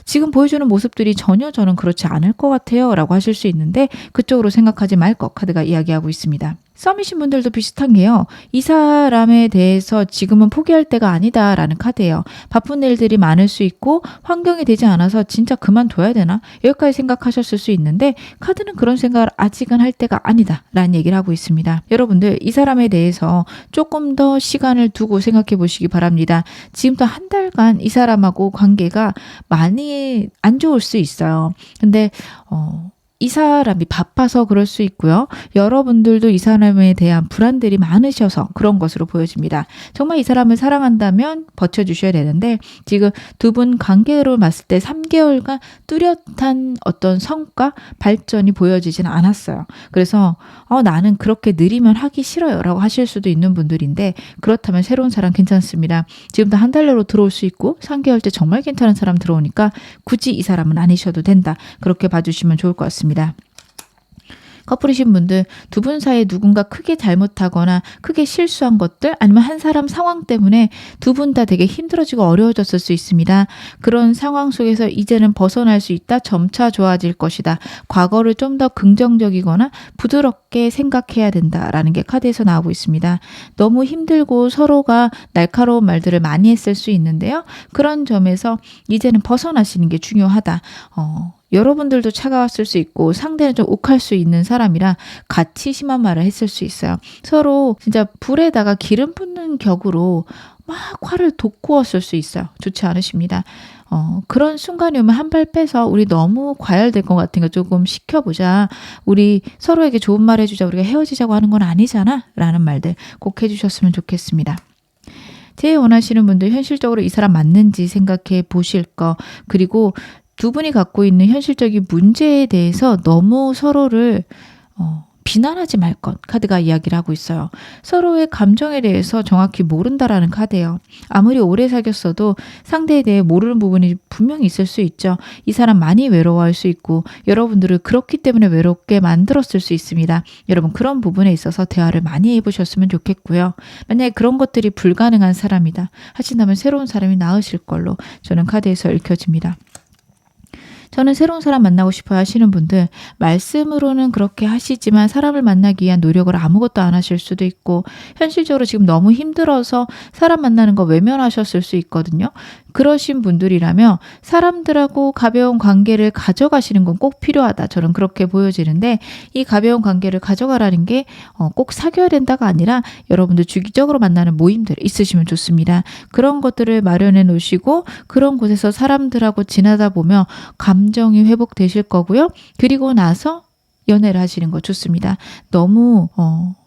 지금 보여주는 모습들이 전혀 저는 그렇지 않을 것 같아요 라고 하실 수 있는데 그쪽으로 생각하지 말 것 카드가 이야기하고 있습니다. 썸이신 분들도 비슷한 게요. 이 사람에 대해서 지금은 포기할 때가 아니다라는 카드예요. 바쁜 일들이 많을 수 있고 환경이 되지 않아서 진짜 그만둬야 되나? 여기까지 생각하셨을 수 있는데 카드는 그런 생각을 아직은 할 때가 아니다라는 얘기를 하고 있습니다. 여러분들 이 사람에 대해서 조금 더 시간을 두고 생각해 보시기 바랍니다. 지금부터 한 달간 이 사람하고 관계가 많이 안 좋을 수 있어요. 근데 이 사람이 바빠서 그럴 수 있고요. 여러분들도 이 사람에 대한 불안들이 많으셔서 그런 것으로 보여집니다. 정말 이 사람을 사랑한다면 버텨주셔야 되는데 지금 두 분 관계로 봤을 때 3개월간 뚜렷한 어떤 성과, 발전이 보여지진 않았어요. 그래서 나는 그렇게 느리면 하기 싫어요 라고 하실 수도 있는 분들인데 그렇다면 새로운 사람 괜찮습니다. 지금도 한 달 내로 들어올 수 있고 3개월째 정말 괜찮은 사람 들어오니까 굳이 이 사람은 아니셔도 된다. 그렇게 봐주시면 좋을 것 같습니다. 커플이신 분들 두 분 사이에 누군가 크게 잘못하거나 크게 실수한 것들 아니면 한 사람 상황 때문에 두 분 다 되게 힘들어지고 어려워졌을 수 있습니다. 그런 상황 속에서 이제는 벗어날 수 있다. 점차 좋아질 것이다. 과거를 좀 더 긍정적이거나 부드럽게 생각해야 된다라는 게 카드에서 나오고 있습니다. 너무 힘들고 서로가 날카로운 말들을 많이 했을 수 있는데요. 그런 점에서 이제는 벗어나시는 게 중요하다. 여러분들도 차가웠을 수 있고 상대는 좀 욱할 수 있는 사람이라 같이 심한 말을 했을 수 있어요. 서로 진짜 불에다가 기름 붓는 격으로 막 화를 돋구었을 수 있어요. 좋지 않으십니다. 그런 순간이 오면 한 발 빼서 우리 너무 과열될 것 같은 거 조금 식혀보자. 우리 서로에게 좋은 말 해주자. 우리가 헤어지자고 하는 건 아니잖아. 라는 말들 꼭 해주셨으면 좋겠습니다. 제일 원하시는 분들 현실적으로 이 사람 맞는지 생각해 보실 거 그리고 두 분이 갖고 있는 현실적인 문제에 대해서 너무 서로를 비난하지 말 것 카드가 이야기를 하고 있어요. 서로의 감정에 대해서 정확히 모른다라는 카드예요. 아무리 오래 사귀었어도 상대에 대해 모르는 부분이 분명히 있을 수 있죠. 이 사람 많이 외로워할 수 있고 여러분들을 그렇기 때문에 외롭게 만들었을 수 있습니다. 여러분 그런 부분에 있어서 대화를 많이 해보셨으면 좋겠고요. 만약에 그런 것들이 불가능한 사람이다 하신다면 새로운 사람이 나으실 걸로 저는 카드에서 읽혀집니다. 저는 새로운 사람 만나고 싶어 하시는 분들 말씀으로는 그렇게 하시지만 사람을 만나기 위한 노력을 아무것도 안 하실 수도 있고 현실적으로 지금 너무 힘들어서 사람 만나는 거 외면하셨을 수 있거든요. 그러신 분들이라면 사람들하고 가벼운 관계를 가져가시는 건 꼭 필요하다. 저는 그렇게 보여지는데 이 가벼운 관계를 가져가라는 게 꼭 사귀어야 된다가 아니라 여러분들 주기적으로 만나는 모임들 있으시면 좋습니다. 그런 것들을 마련해 놓으시고 그런 곳에서 사람들하고 지나다 보면 감정이 회복되실 거고요. 그리고 나서 연애를 하시는 거 좋습니다. 너무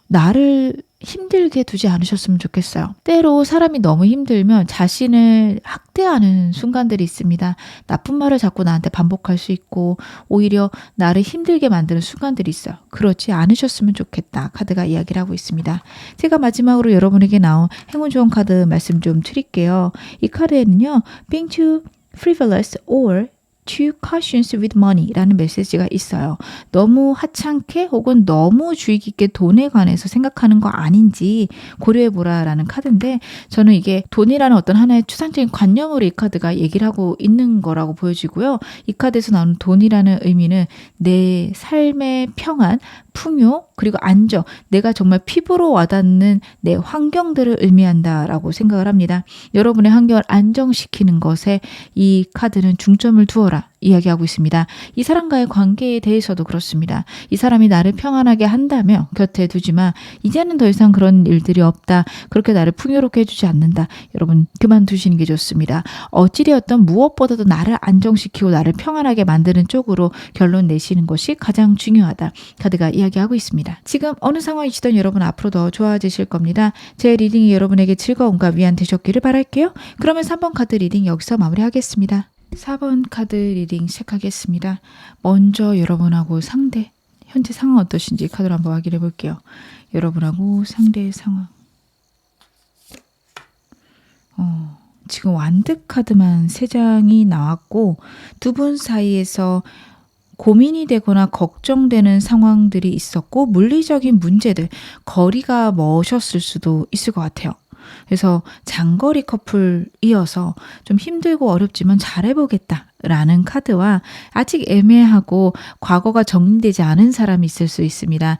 나를 힘들게 두지 않으셨으면 좋겠어요. 때로 사람이 너무 힘들면 자신을 학대하는 순간들이 있습니다. 나쁜 말을 자꾸 나한테 반복할 수 있고 오히려 나를 힘들게 만드는 순간들이 있어요. 그렇지 않으셨으면 좋겠다. 카드가 이야기를 하고 있습니다. 제가 마지막으로 여러분에게 나온 행운 좋은 카드 말씀 좀 드릴게요. 이 카드에는요. Being too frivolous or too cautious with money 라는 메시지가 있어요. 너무 하찮게 혹은 너무 주의 깊게 돈에 관해서 생각하는 거 아닌지 고려해보라 라는 카드인데 저는 이게 돈이라는 어떤 하나의 추상적인 관념으로 이 카드가 얘기를 하고 있는 거라고 보여지고요. 이 카드에서 나오는 돈이라는 의미는 내 삶의 평안, 풍요, 그리고 안정, 내가 정말 피부로 와닿는 내 환경들을 의미한다라고 생각을 합니다. 여러분의 환경을 안정시키는 것에 이 카드는 중점을 두어라 이야기하고 있습니다. 이 사람과의 관계에 대해서도 그렇습니다. 이 사람이 나를 평안하게 한다면 곁에 두지만 이제는 더 이상 그런 일들이 없다. 그렇게 나를 풍요롭게 해주지 않는다. 여러분 그만두시는 게 좋습니다. 어찌되었던 무엇보다도 나를 안정시키고 나를 평안하게 만드는 쪽으로 결론 내시는 것이 가장 중요하다. 카드가 이야기하고 있습니다. 지금 어느 상황이시든 여러분 앞으로 더 좋아지실 겁니다. 제 리딩이 여러분에게 즐거움과 위안 되셨기를 바랄게요. 그러면 3번 카드 리딩 여기서 마무리하겠습니다. 4번 카드 리딩 시작하겠습니다. 먼저 여러분하고 상대, 현재 상황 어떠신지 카드로 한번 확인해 볼게요. 여러분하고 상대의 상황. 지금 완득 카드만 3장이 나왔고 두 분 사이에서 고민이 되거나 걱정되는 상황들이 있었고 물리적인 문제들, 거리가 머셨을 수도 있을 것 같아요. 그래서 장거리 커플이어서 좀 힘들고 어렵지만 잘해보겠다 라는 카드와 아직 애매하고 과거가 정리되지 않은 사람이 있을 수 있습니다.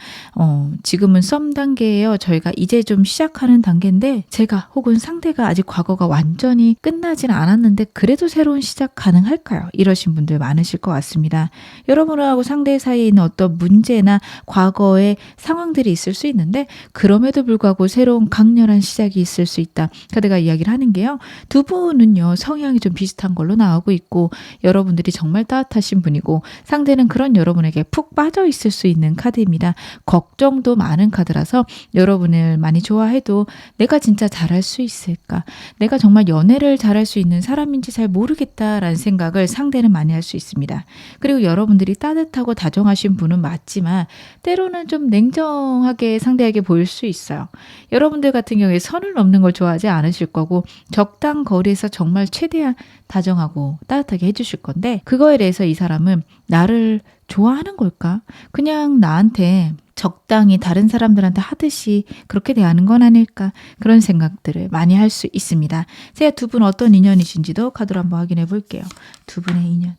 지금은 썸 단계예요. 저희가 이제 좀 시작하는 단계인데 제가 혹은 상대가 아직 과거가 완전히 끝나진 않았는데 그래도 새로운 시작 가능할까요? 이러신 분들 많으실 것 같습니다. 여러분하고 상대 사이에 있는 어떤 문제나 과거의 상황들이 있을 수 있는데 그럼에도 불구하고 새로운 강렬한 시작이 있을 수 있다. 카드가 이야기를 하는 게요. 두 분은요. 성향이 좀 비슷한 걸로 나오고 있고 여러분들이 정말 따뜻하신 분이고 상대는 그런 여러분에게 푹 빠져 있을 수 있는 카드입니다. 걱정도 많은 카드라서 여러분을 많이 좋아해도 내가 진짜 잘할 수 있을까? 내가 정말 연애를 잘할 수 있는 사람인지 잘 모르겠다라는 생각을 상대는 많이 할 수 있습니다. 그리고 여러분들이 따뜻하고 다정하신 분은 맞지만 때로는 좀 냉정하게 상대에게 보일 수 있어요. 여러분들 같은 경우에 선을 넘는 걸 좋아하지 않으실 거고 적당 거리에서 정말 최대한 다정하고 따뜻하게 해주실 건데 그거에 대해서 이 사람은 나를 좋아하는 걸까? 그냥 나한테 적당히 다른 사람들한테 하듯이 그렇게 대하는 건 아닐까? 그런 생각들을 많이 할 수 있습니다. 제가 두 분 어떤 인연이신지도 카드로 한번 확인해 볼게요. 두 분의 인연.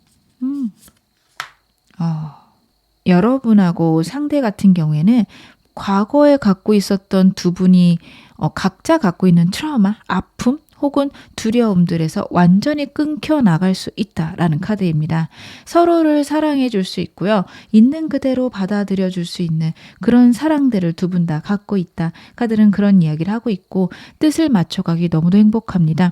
여러분하고 상대 같은 경우에는 과거에 갖고 있었던 두 분이 각자 갖고 있는 트라우마, 아픔 혹은 두려움들에서 완전히 끊겨 나갈 수 있다라는 카드입니다. 서로를 사랑해 줄 수 있고요. 있는 그대로 받아들여 줄 수 있는 그런 사랑들을 두 분 다 갖고 있다. 카드는 그런 이야기를 하고 있고 뜻을 맞춰가기 너무도 행복합니다.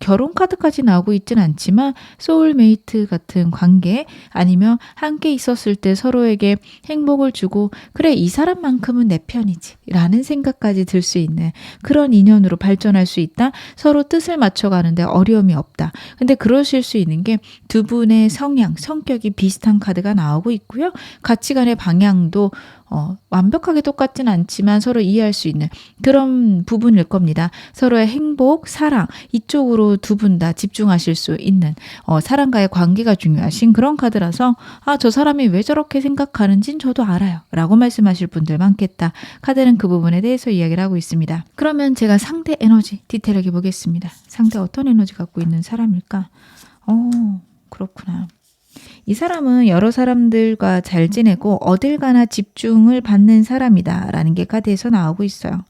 결혼 카드까지 나오고 있진 않지만 소울메이트 같은 관계 아니면 함께 있었을 때 서로에게 행복을 주고 그래 이 사람만큼은 내 편이지 라는 생각까지 들 수 있는 그런 인연으로 발전할 수 있다. 서로 뜻을 맞춰가는데 어려움이 없다. 근데 그러실 수 있는 게 두 분의 성향, 성격이 비슷한 카드가 나오고 있고요. 가치관의 방향도 완벽하게 똑같진 않지만 서로 이해할 수 있는 그런 부분일 겁니다. 서로의 행복, 사랑 이쪽으로 두 분 다 집중하실 수 있는 사람과의 관계가 중요하신 그런 카드라서 저 사람이 왜 저렇게 생각하는진 저도 알아요 라고 말씀하실 분들 많겠다. 카드는 그 부분에 대해서 이야기를 하고 있습니다. 그러면 제가 상대 에너지 디테일하게 보겠습니다. 상대 어떤 에너지 갖고 있는 사람일까? 그렇구나. 이 사람은 여러 사람들과 잘 지내고 어딜 가나 집중을 받는 사람이다 라는 게 카드에서 나오고 있어요.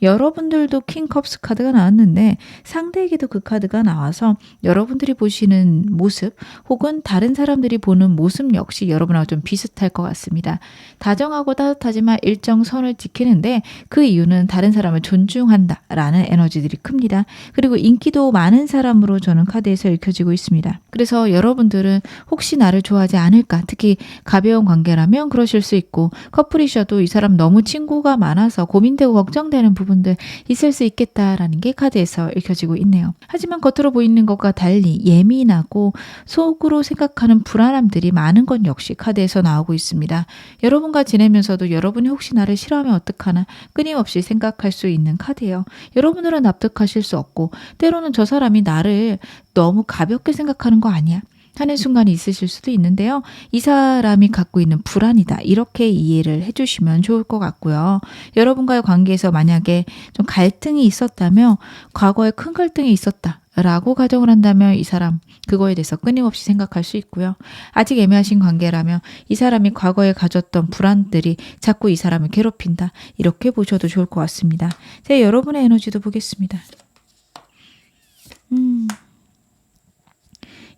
여러분들도 킹컵스 카드가 나왔는데 상대에게도 그 카드가 나와서 여러분들이 보시는 모습 혹은 다른 사람들이 보는 모습 역시 여러분하고 좀 비슷할 것 같습니다. 다정하고 따뜻하지만 일정 선을 지키는데 그 이유는 다른 사람을 존중한다 라는 에너지들이 큽니다. 그리고 인기도 많은 사람으로 저는 카드에서 읽혀지고 있습니다. 그래서 여러분들은 혹시 나를 좋아하지 않을까? 특히 가벼운 관계라면 그러실 수 있고 커플이셔도 이 사람 너무 친구가 많아서 고민되고 걱정되는 부분들 있을 수 있겠다라는 게 카드에서 읽혀지고 있네요. 하지만 겉으로 보이는 것과 달리 예민하고 속으로 생각하는 불안함들이 많은 건 역시 카드에서 나오고 있습니다. 여러분과 지내면서도 여러분이 혹시 나를 싫어하면 어떡하나 끊임없이 생각할 수 있는 카드예요. 여러분들은 납득하실 수 없고 때로는 저 사람이 나를 너무 가볍게 생각하는 거 아니야? 하는 순간이 있으실 수도 있는데요. 이 사람이 갖고 있는 불안이다. 이렇게 이해를 해주시면 좋을 것 같고요. 여러분과의 관계에서 만약에 좀 갈등이 있었다면 과거에 큰 갈등이 있었다. 라고 가정을 한다면 이 사람 그거에 대해서 끊임없이 생각할 수 있고요. 아직 애매하신 관계라면 이 사람이 과거에 가졌던 불안들이 자꾸 이 사람을 괴롭힌다. 이렇게 보셔도 좋을 것 같습니다. 제 여러분의 에너지도 보겠습니다.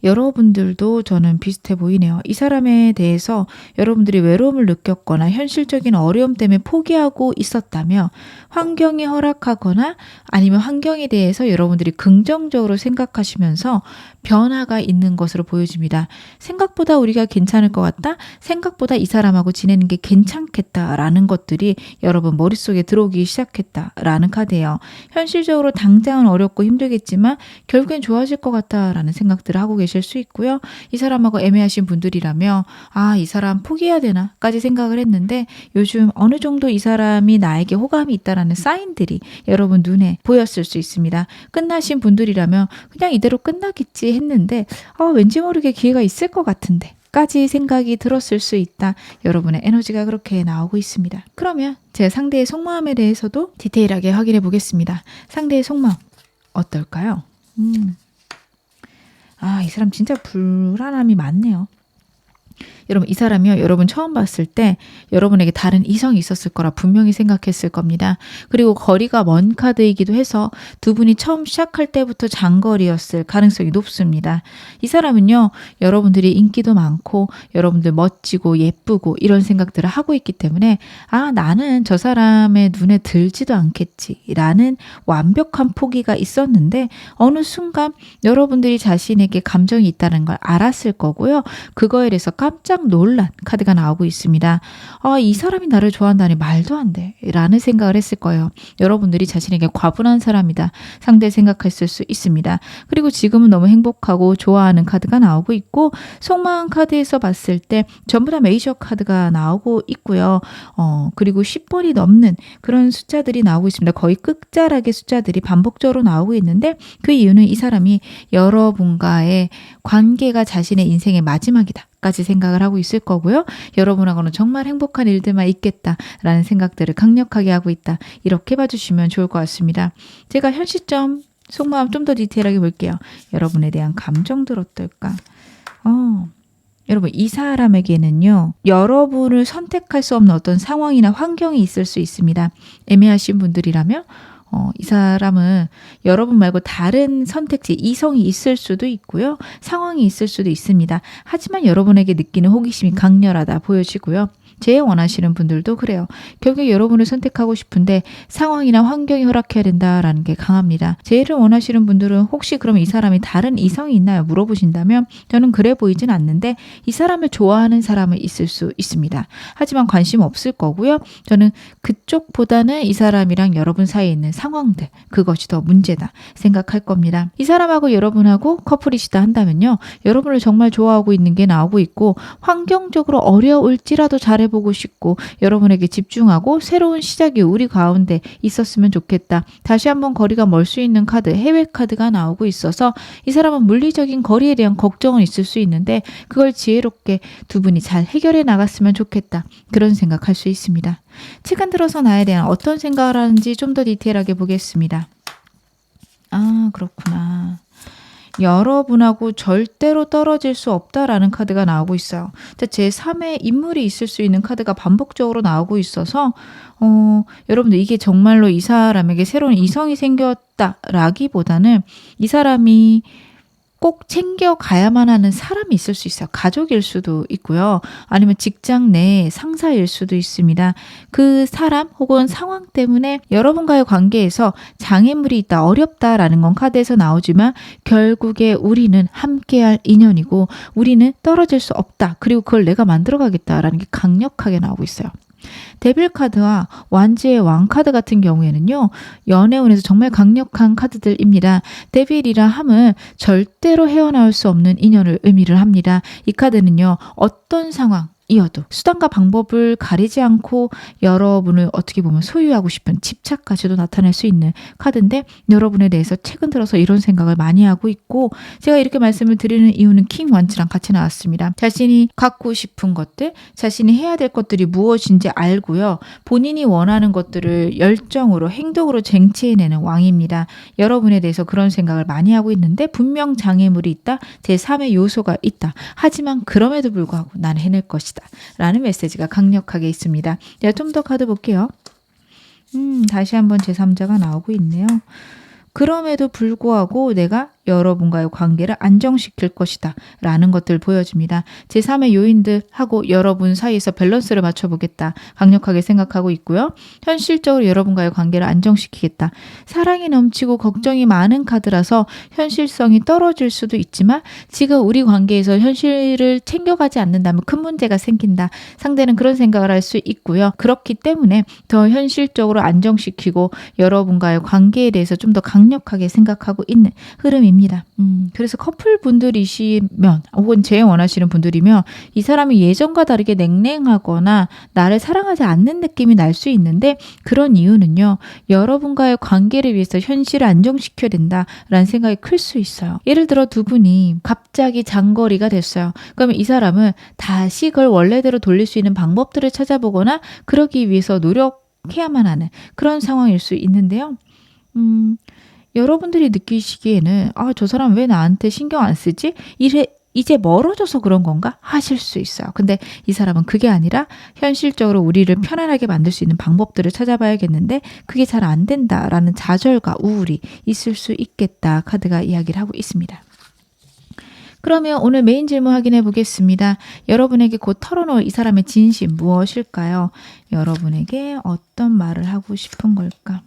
여러분들도 저는 비슷해 보이네요. 이 사람에 대해서 여러분들이 외로움을 느꼈거나 현실적인 어려움 때문에 포기하고 있었다면 환경이 허락하거나 아니면 환경에 대해서 여러분들이 긍정적으로 생각하시면서 변화가 있는 것으로 보여집니다. 생각보다 우리가 괜찮을 것 같다? 생각보다 이 사람하고 지내는 게 괜찮겠다라는 것들이 여러분 머릿속에 들어오기 시작했다라는 카드예요. 현실적으로 당장은 어렵고 힘들겠지만 결국엔 좋아질 것 같다라는 생각들을 하고 계실 수 있고요. 이 사람하고 애매하신 분들이라면 이 사람 포기해야 되나? 까지 생각을 했는데 요즘 어느 정도 이 사람이 나에게 호감이 있다라는 사인들이 여러분 눈에 보였을 수 있습니다. 끝나신 분들이라면 그냥 이대로 끝나겠지 했는데 왠지 모르게 기회가 있을 것 같은데 까지 생각이 들었을 수 있다. 여러분의 에너지가 그렇게 나오고 있습니다. 그러면 제 상대의 속마음에 대해서도 디테일하게 확인해 보겠습니다. 상대의 속마음 어떨까요? 이 사람 진짜 불안함이 많네요. 여러분, 이 사람이요, 여러분 처음 봤을 때 여러분에게 다른 이성이 있었을 거라 분명히 생각했을 겁니다. 그리고 거리가 먼 카드이기도 해서 두 분이 처음 시작할 때부터 장거리였을 가능성이 높습니다. 이 사람은요, 여러분들이 인기도 많고 여러분들 멋지고 예쁘고 이런 생각들을 하고 있기 때문에 나는 저 사람의 눈에 들지도 않겠지라는 완벽한 포기가 있었는데 어느 순간 여러분들이 자신에게 감정이 있다는 걸 알았을 거고요. 그거에 대해서 깜짝 놀란 카드가 나오고 있습니다. 이 사람이 나를 좋아한다니 말도 안 돼 라는 생각을 했을 거예요. 여러분들이 자신에게 과분한 사람이다 상대 생각했을 수 있습니다. 그리고 지금은 너무 행복하고 좋아하는 카드가 나오고 있고, 속마음 카드에서 봤을 때 전부 다 메이저 카드가 나오고 있고요. 그리고 10번이 넘는 그런 숫자들이 나오고 있습니다. 거의 끝자락의 숫자들이 반복적으로 나오고 있는데, 그 이유는 이 사람이 여러분과의 관계가 자신의 인생의 마지막이다 까지 생각을 하고 있을 거고요. 여러분하고는 정말 행복한 일들만 있겠다라는 생각들을 강력하게 하고 있다. 이렇게 봐주시면 좋을 것 같습니다. 제가 현 시점 속마음 좀 더 디테일하게 볼게요. 여러분에 대한 감정들 어떨까? 여러분, 이 사람에게는요, 여러분을 선택할 수 없는 어떤 상황이나 환경이 있을 수 있습니다. 애매하신 분들이라면 이 사람은 여러분 말고 다른 선택지, 이성이 있을 수도 있고요. 상황이 있을 수도 있습니다. 하지만 여러분에게 느끼는 호기심이 강렬하다 보여지고요. 제일 원하시는 분들도 그래요. 결국에 여러분을 선택하고 싶은데 상황이나 환경이 허락해야 된다라는 게 강합니다. 제일을 원하시는 분들은 혹시 그럼 이 사람이 다른 이성이 있나요? 물어보신다면 저는 그래 보이진 않는데 이 사람을 좋아하는 사람은 있을 수 있습니다. 하지만 관심 없을 거고요. 저는 그쪽보다는 이 사람이랑 여러분 사이에 있는 상황들, 그것이 더 문제다 생각할 겁니다. 이 사람하고 여러분하고 커플이시다 한다면요, 여러분을 정말 좋아하고 있는 게 나오고 있고, 환경적으로 어려울지라도 잘해보고 싶고 여러분에게 집중하고 새로운 시작이 우리 가운데 있었으면 좋겠다. 다시 한번 거리가 멀 수 있는 카드, 해외 카드가 나오고 있어서 이 사람은 물리적인 거리에 대한 걱정은 있을 수 있는데 그걸 지혜롭게 두 분이 잘 해결해 나갔으면 좋겠다. 그런 생각할 수 있습니다. 최근 들어서 나에 대한 어떤 생각을 하는지 좀 더 디테일하게 보겠습니다. 그렇구나. 여러분하고 절대로 떨어질 수 없다라는 카드가 나오고 있어요. 제3의 인물이 있을 수 있는 카드가 반복적으로 나오고 있어서 여러분들 이게 정말로 이 사람에게 새로운 이성이 생겼다라기보다는 이 사람이 꼭 챙겨가야만 하는 사람이 있을 수 있어요. 가족일 수도 있고요. 아니면 직장 내 상사일 수도 있습니다. 그 사람 혹은 상황 때문에 여러분과의 관계에서 장애물이 있다, 어렵다라는 건 카드에서 나오지만 결국에 우리는 함께할 인연이고 우리는 떨어질 수 없다. 그리고 그걸 내가 만들어가겠다라는 게 강력하게 나오고 있어요. 데빌 카드와 완지의 왕 카드 같은 경우에는요, 연애운에서 정말 강력한 카드들입니다. 데빌이라 함은 절대로 헤어나올 수 없는 인연을 의미를 합니다. 이 카드는요, 어떤 상황이어도 수단과 방법을 가리지 않고 여러분을 어떻게 보면 소유하고 싶은 집착까지도 나타낼 수 있는 카드인데, 여러분에 대해서 최근 들어서 이런 생각을 많이 하고 있고, 제가 이렇게 말씀을 드리는 이유는 킹 완지랑 같이 나왔습니다. 자신이 갖고 싶은 것들, 자신이 해야 될 것들이 무엇인지 알고요. 본인이 원하는 것들을 열정으로, 행동으로 쟁취해내는 왕입니다. 여러분에 대해서 그런 생각을 많이 하고 있는데 분명 장애물이 있다. 제3의 요소가 있다. 하지만 그럼에도 불구하고 나는 해낼 것이다. 라는 메시지가 강력하게 있습니다. 제가 좀 더 카드 볼게요. 다시 한번 제3자가 나오고 있네요. 그럼에도 불구하고 내가 여러분과의 관계를 안정시킬 것이다 라는 것들 보여줍니다. 제3의 요인들하고 여러분 사이에서 밸런스를 맞춰보겠다 강력하게 생각하고 있고요. 현실적으로 여러분과의 관계를 안정시키겠다. 사랑이 넘치고 걱정이 많은 카드라서 현실성이 떨어질 수도 있지만 지금 우리 관계에서 현실을 챙겨가지 않는다면 큰 문제가 생긴다. 상대는 그런 생각을 할 수 있고요. 그렇기 때문에 더 현실적으로 안정시키고 여러분과의 관계에 대해서 좀 더 강력하게 생각하고 있는 흐름입니다. 그래서 커플분들이시면 혹은 제일 원하시는 분들이면 이 사람이 예전과 다르게 냉랭하거나 나를 사랑하지 않는 느낌이 날 수 있는데, 그런 이유는요, 여러분과의 관계를 위해서 현실을 안정시켜야 된다라는 생각이 클 수 있어요. 예를 들어 두 분이 갑자기 장거리가 됐어요. 그러면 이 사람은 다시 그걸 원래대로 돌릴 수 있는 방법들을 찾아보거나 그러기 위해서 노력해야만 하는 그런 상황일 수 있는데요. 여러분들이 느끼시기에는 저 사람 왜 나한테 신경 안 쓰지? 이제 멀어져서 그런 건가? 하실 수 있어요. 근데 이 사람은 그게 아니라 현실적으로 우리를 편안하게 만들 수 있는 방법들을 찾아봐야겠는데 그게 잘 안 된다라는 좌절과 우울이 있을 수 있겠다. 카드가 이야기를 하고 있습니다. 그러면 오늘 메인 질문 확인해 보겠습니다. 여러분에게 곧 털어놓을 이 사람의 진심 무엇일까요? 여러분에게 어떤 말을 하고 싶은 걸까?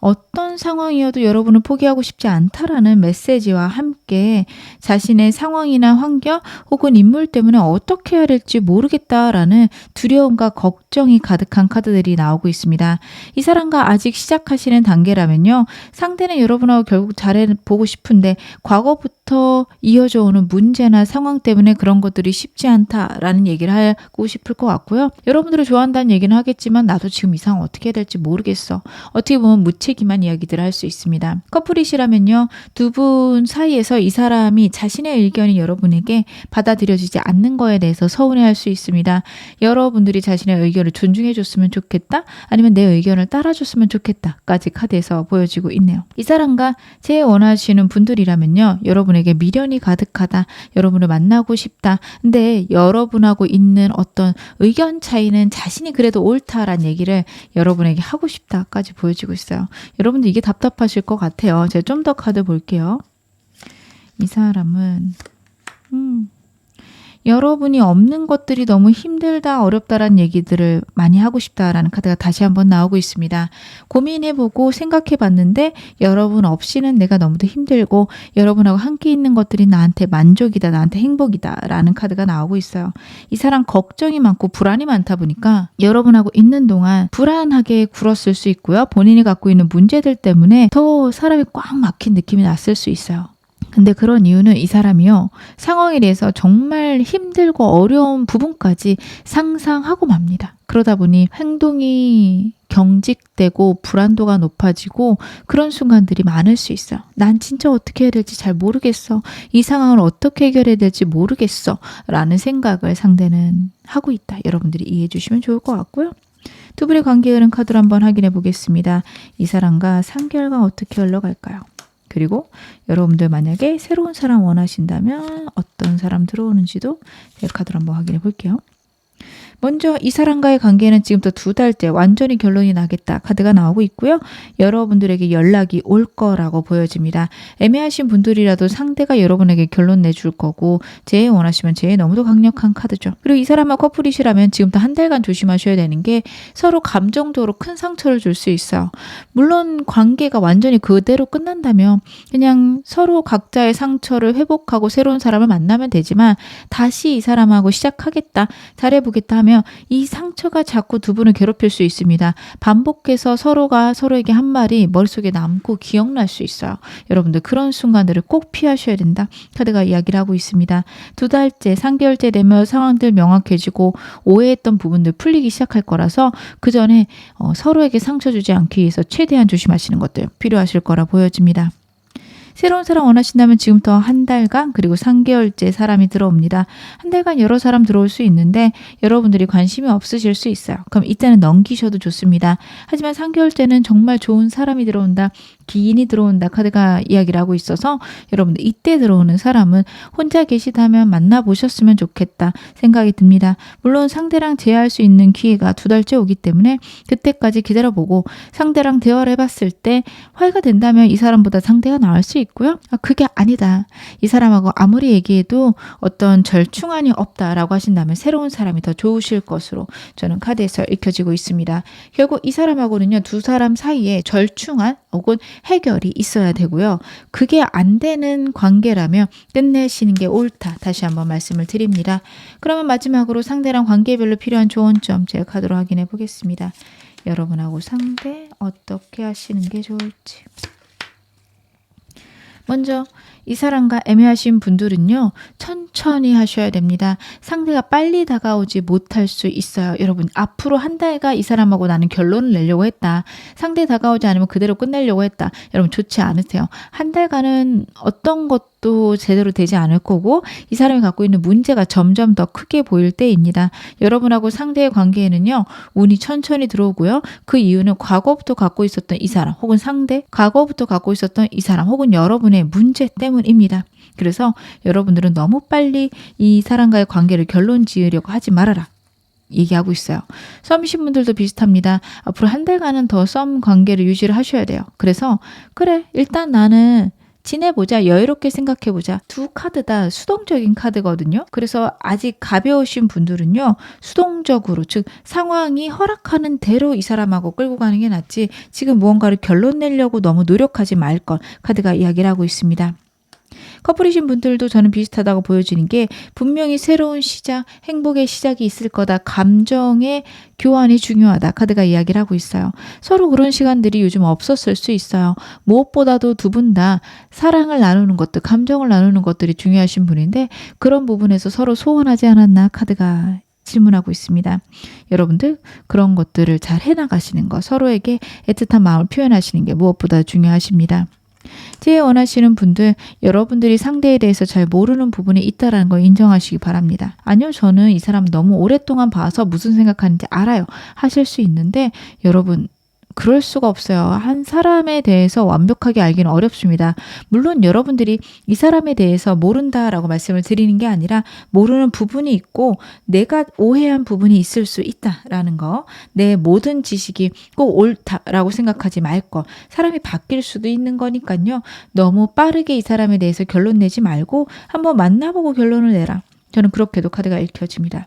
어떤 상황이어도 여러분을 포기하고 싶지 않다라는 메시지와 함께 자신의 상황이나 환경 혹은 인물 때문에 어떻게 해야 될지 모르겠다라는 두려움과 걱정이 가득한 카드들이 나오고 있습니다. 이 사람과 아직 시작하시는 단계라면요. 상대는 여러분하고 결국 잘해보고 싶은데 과거부터 이어져 오는 문제나 상황 때문에 그런 것들이 쉽지 않다라는 얘기를 하고 싶을 것 같고요. 여러분들을 좋아한다는 얘기는 하겠지만 나도 지금 이 상황 어떻게 해야 될지 모르겠어. 어떻게 보면 무책임한 이야기들을 할 수 있습니다. 커플이시라면요. 두 분 사이에서 이 사람이 자신의 의견이 여러분에게 받아들여지지 않는 거에 대해서 서운해할 수 있습니다. 여러분들이 자신의 의견을 존중해 줬으면 좋겠다. 아니면 내 의견을 따라줬으면 좋겠다까지 카드에서 보여지고 있네요. 이 사람과 제일 원하시는 분들이라면요. 여러분에게 미련이 가득하다. 여러분을 만나고 싶다. 근데 여러분하고 있는 어떤 의견 차이는 자신이 그래도 옳다라는 얘기를 여러분에게 하고 싶다까지 보여지고 있어요. 여러분들 이게 답답하실 것 같아요. 제가 좀 더 카드 볼게요. 이 사람은 여러분이 없는 것들이 너무 힘들다, 어렵다라는 얘기들을 많이 하고 싶다라는 카드가 다시 한번 나오고 있습니다. 고민해보고 생각해봤는데 여러분 없이는 내가 너무도 힘들고 여러분하고 함께 있는 것들이 나한테 만족이다, 나한테 행복이다 라는 카드가 나오고 있어요. 이 사람 걱정이 많고 불안이 많다 보니까 여러분하고 있는 동안 불안하게 굴었을 수 있고요. 본인이 갖고 있는 문제들 때문에 더 사람이 꽉 막힌 느낌이 났을 수 있어요. 근데 그런 이유는 이 사람이요. 상황에 대해서 정말 힘들고 어려운 부분까지 상상하고 맙니다. 그러다 보니 행동이 경직되고 불안도가 높아지고 그런 순간들이 많을 수 있어요. 난 진짜 어떻게 해야 될지 잘 모르겠어. 이 상황을 어떻게 해결해야 될지 모르겠어. 라는 생각을 상대는 하고 있다. 여러분들이 이해해 주시면 좋을 것 같고요. 두 분의 관계 흐름 카드로 한번 확인해 보겠습니다. 이 사람과 3개월간 어떻게 흘러갈까요? 그리고 여러분들 만약에 새로운 사람 원하신다면 어떤 사람 들어오는지도 카드로 한번 확인해 볼게요. 먼저 이 사람과의 관계는 지금부터 2달째 완전히 결론이 나겠다 카드가 나오고 있고요. 여러분들에게 연락이 올 거라고 보여집니다. 애매하신 분들이라도 상대가 여러분에게 결론 내줄 거고 제일 원하시면 제일 너무도 강력한 카드죠. 그리고 이 사람과 커플이시라면 지금부터 1달간 조심하셔야 되는 게 서로 감정적으로 큰 상처를 줄 수 있어요. 물론 관계가 완전히 그대로 끝난다면 그냥 서로 각자의 상처를 회복하고 새로운 사람을 만나면 되지만 다시 이 사람하고 시작하겠다, 잘해보겠다 하면 이 상처가 자꾸 두 분을 괴롭힐 수 있습니다. 반복해서 서로가 서로에게 한 말이 머릿속에 남고 기억날 수 있어요. 여러분들 그런 순간들을 꼭 피하셔야 된다. 카드가 이야기를 하고 있습니다. 2달째, 3개월째 되면 상황들 명확해지고 오해했던 부분들 풀리기 시작할 거라서 그 전에 서로에게 상처 주지 않기 위해서 최대한 조심하시는 것들 필요하실 거라 보여집니다. 새로운 사람 원하신다면 지금부터 1달간 그리고 3개월째 사람이 들어옵니다. 1달간 여러 사람 들어올 수 있는데 여러분들이 관심이 없으실 수 있어요. 그럼 이때는 넘기셔도 좋습니다. 하지만 3개월째는 정말 좋은 사람이 들어온다, 기인이 들어온다 카드가 이야기를 하고 있어서 여러분들 이때 들어오는 사람은 혼자 계시다면 만나보셨으면 좋겠다 생각이 듭니다. 물론 상대랑 대화할 수 있는 기회가 2달째 오기 때문에 그때까지 기다려보고 상대랑 대화를 해봤을 때 화해가 된다면 이 사람보다 상대가 나을 수 있고요. 그게 아니다, 이 사람하고 아무리 얘기해도 어떤 절충안이 없다라고 하신다면 새로운 사람이 더 좋으실 것으로 저는 카드에서 읽혀지고 있습니다. 결국 이 사람하고는요, 두 사람 사이에 절충안 혹은 해결이 있어야 되고요. 그게 안 되는 관계라면 끝내시는 게 옳다. 다시 한번 말씀을 드립니다. 그러면 마지막으로 상대랑 관계별로 필요한 조언점 제가 카드로 확인해 보겠습니다. 여러분하고 상대 어떻게 하시는 게 좋을지. 먼저 이 사람과 애매하신 분들은요, 천천히 하셔야 됩니다. 상대가 빨리 다가오지 못할 수 있어요. 여러분, 앞으로 한 달간 이 사람하고 나는 결론을 내려고 했다. 상대 다가오지 않으면 그대로 끝내려고 했다. 여러분, 좋지 않으세요. 한 달간은 어떤 것도 제대로 되지 않을 거고, 이 사람이 갖고 있는 문제가 점점 더 크게 보일 때입니다. 여러분하고 상대의 관계에는요, 운이 천천히 들어오고요. 그 이유는 과거부터 갖고 있었던 이 사람, 혹은 상대, 과거부터 갖고 있었던 이 사람, 혹은 여러분의 문제 때문입니다. 그래서 여러분들은 너무 빨리 이 사람과의 관계를 결론 지으려고 하지 말아라. 얘기하고 있어요. 썸이신 분들도 비슷합니다. 앞으로 한 달간은 더 썸 관계를 유지를 하셔야 돼요. 그래서 그래, 일단 나는 지내보자, 여유롭게 생각해보자. 두 카드 다 수동적인 카드거든요. 그래서 아직 가벼우신 분들은요, 수동적으로, 즉 상황이 허락하는 대로 이 사람하고 끌고 가는 게 낫지, 지금 무언가를 결론 내려고 너무 노력하지 말 것, 카드가 이야기를 하고 있습니다. 커플이신 분들도 저는 비슷하다고 보여지는 게, 분명히 새로운 시작, 행복의 시작이 있을 거다. 감정의 교환이 중요하다. 카드가 이야기를 하고 있어요. 서로 그런 시간들이 요즘 없었을 수 있어요. 무엇보다도 두 분 다 사랑을 나누는 것들, 감정을 나누는 것들이 중요하신 분인데, 그런 부분에서 서로 소원하지 않았나? 카드가 질문하고 있습니다. 여러분들 그런 것들을 잘 해나가시는 거, 서로에게 애틋한 마음을 표현하시는 게 무엇보다 중요하십니다. 제일 원하시는 분들, 여러분들이 상대에 대해서 잘 모르는 부분이 있다는 걸 인정하시기 바랍니다. 아니요, 저는 이 사람 너무 오랫동안 봐서 무슨 생각하는지 알아요. 하실 수 있는데, 여러분 그럴 수가 없어요. 한 사람에 대해서 완벽하게 알기는 어렵습니다. 물론 여러분들이 이 사람에 대해서 모른다라고 말씀을 드리는 게 아니라, 모르는 부분이 있고 내가 오해한 부분이 있을 수 있다라는 거, 내 모든 지식이 꼭 옳다라고 생각하지 말 것. 사람이 바뀔 수도 있는 거니까요. 너무 빠르게 이 사람에 대해서 결론 내지 말고 한번 만나보고 결론을 내라. 저는 그렇게도 카드가 읽혀집니다.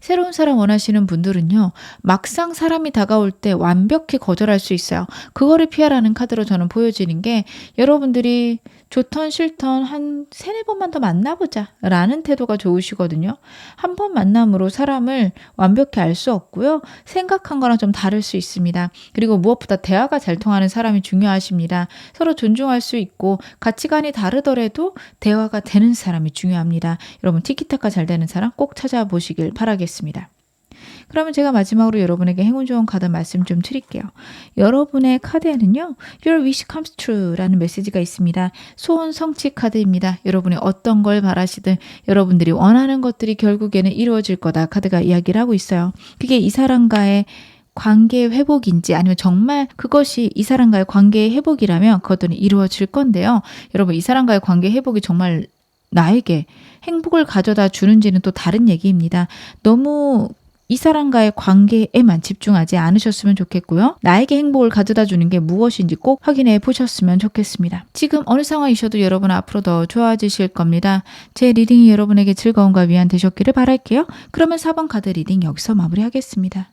새로운 사람 원하시는 분들은요, 막상 사람이 다가올 때 완벽히 거절할 수 있어요. 그거를 피하라는 카드로 저는 보여지는 게, 여러분들이 좋던 싫던 한 3-4번만 더 만나보자 라는 태도가 좋으시거든요. 한 번 만남으로 사람을 완벽히 알 수 없고요. 생각한 거랑 좀 다를 수 있습니다. 그리고 무엇보다 대화가 잘 통하는 사람이 중요하십니다. 서로 존중할 수 있고 가치관이 다르더라도 대화가 되는 사람이 중요합니다. 여러분, 티키타카 잘 되는 사람 꼭 찾아보시길 바라겠습니다. 그러면 제가 마지막으로 여러분에게 행운 좋은 카드 말씀 좀 드릴게요. 여러분의 카드에는요, Your wish comes true 라는 메시지가 있습니다. 소원 성취 카드입니다. 여러분이 어떤 걸 바라시든 여러분들이 원하는 것들이 결국에는 이루어질 거다. 카드가 이야기를 하고 있어요. 그게 이 사람과의 관계의 회복인지, 아니면 정말 그것이 이 사람과의 관계의 회복이라면 그것들은 이루어질 건데요. 여러분, 이 사람과의 관계 회복이 정말 나에게 행복을 가져다 주는지는 또 다른 얘기입니다. 너무 이 사람과의 관계에만 집중하지 않으셨으면 좋겠고요. 나에게 행복을 가져다 주는 게 무엇인지 꼭 확인해 보셨으면 좋겠습니다. 지금 어느 상황이셔도 여러분 앞으로 더 좋아지실 겁니다. 제 리딩이 여러분에게 즐거움과 위안 되셨기를 바랄게요. 그러면 4번 카드 리딩 여기서 마무리하겠습니다.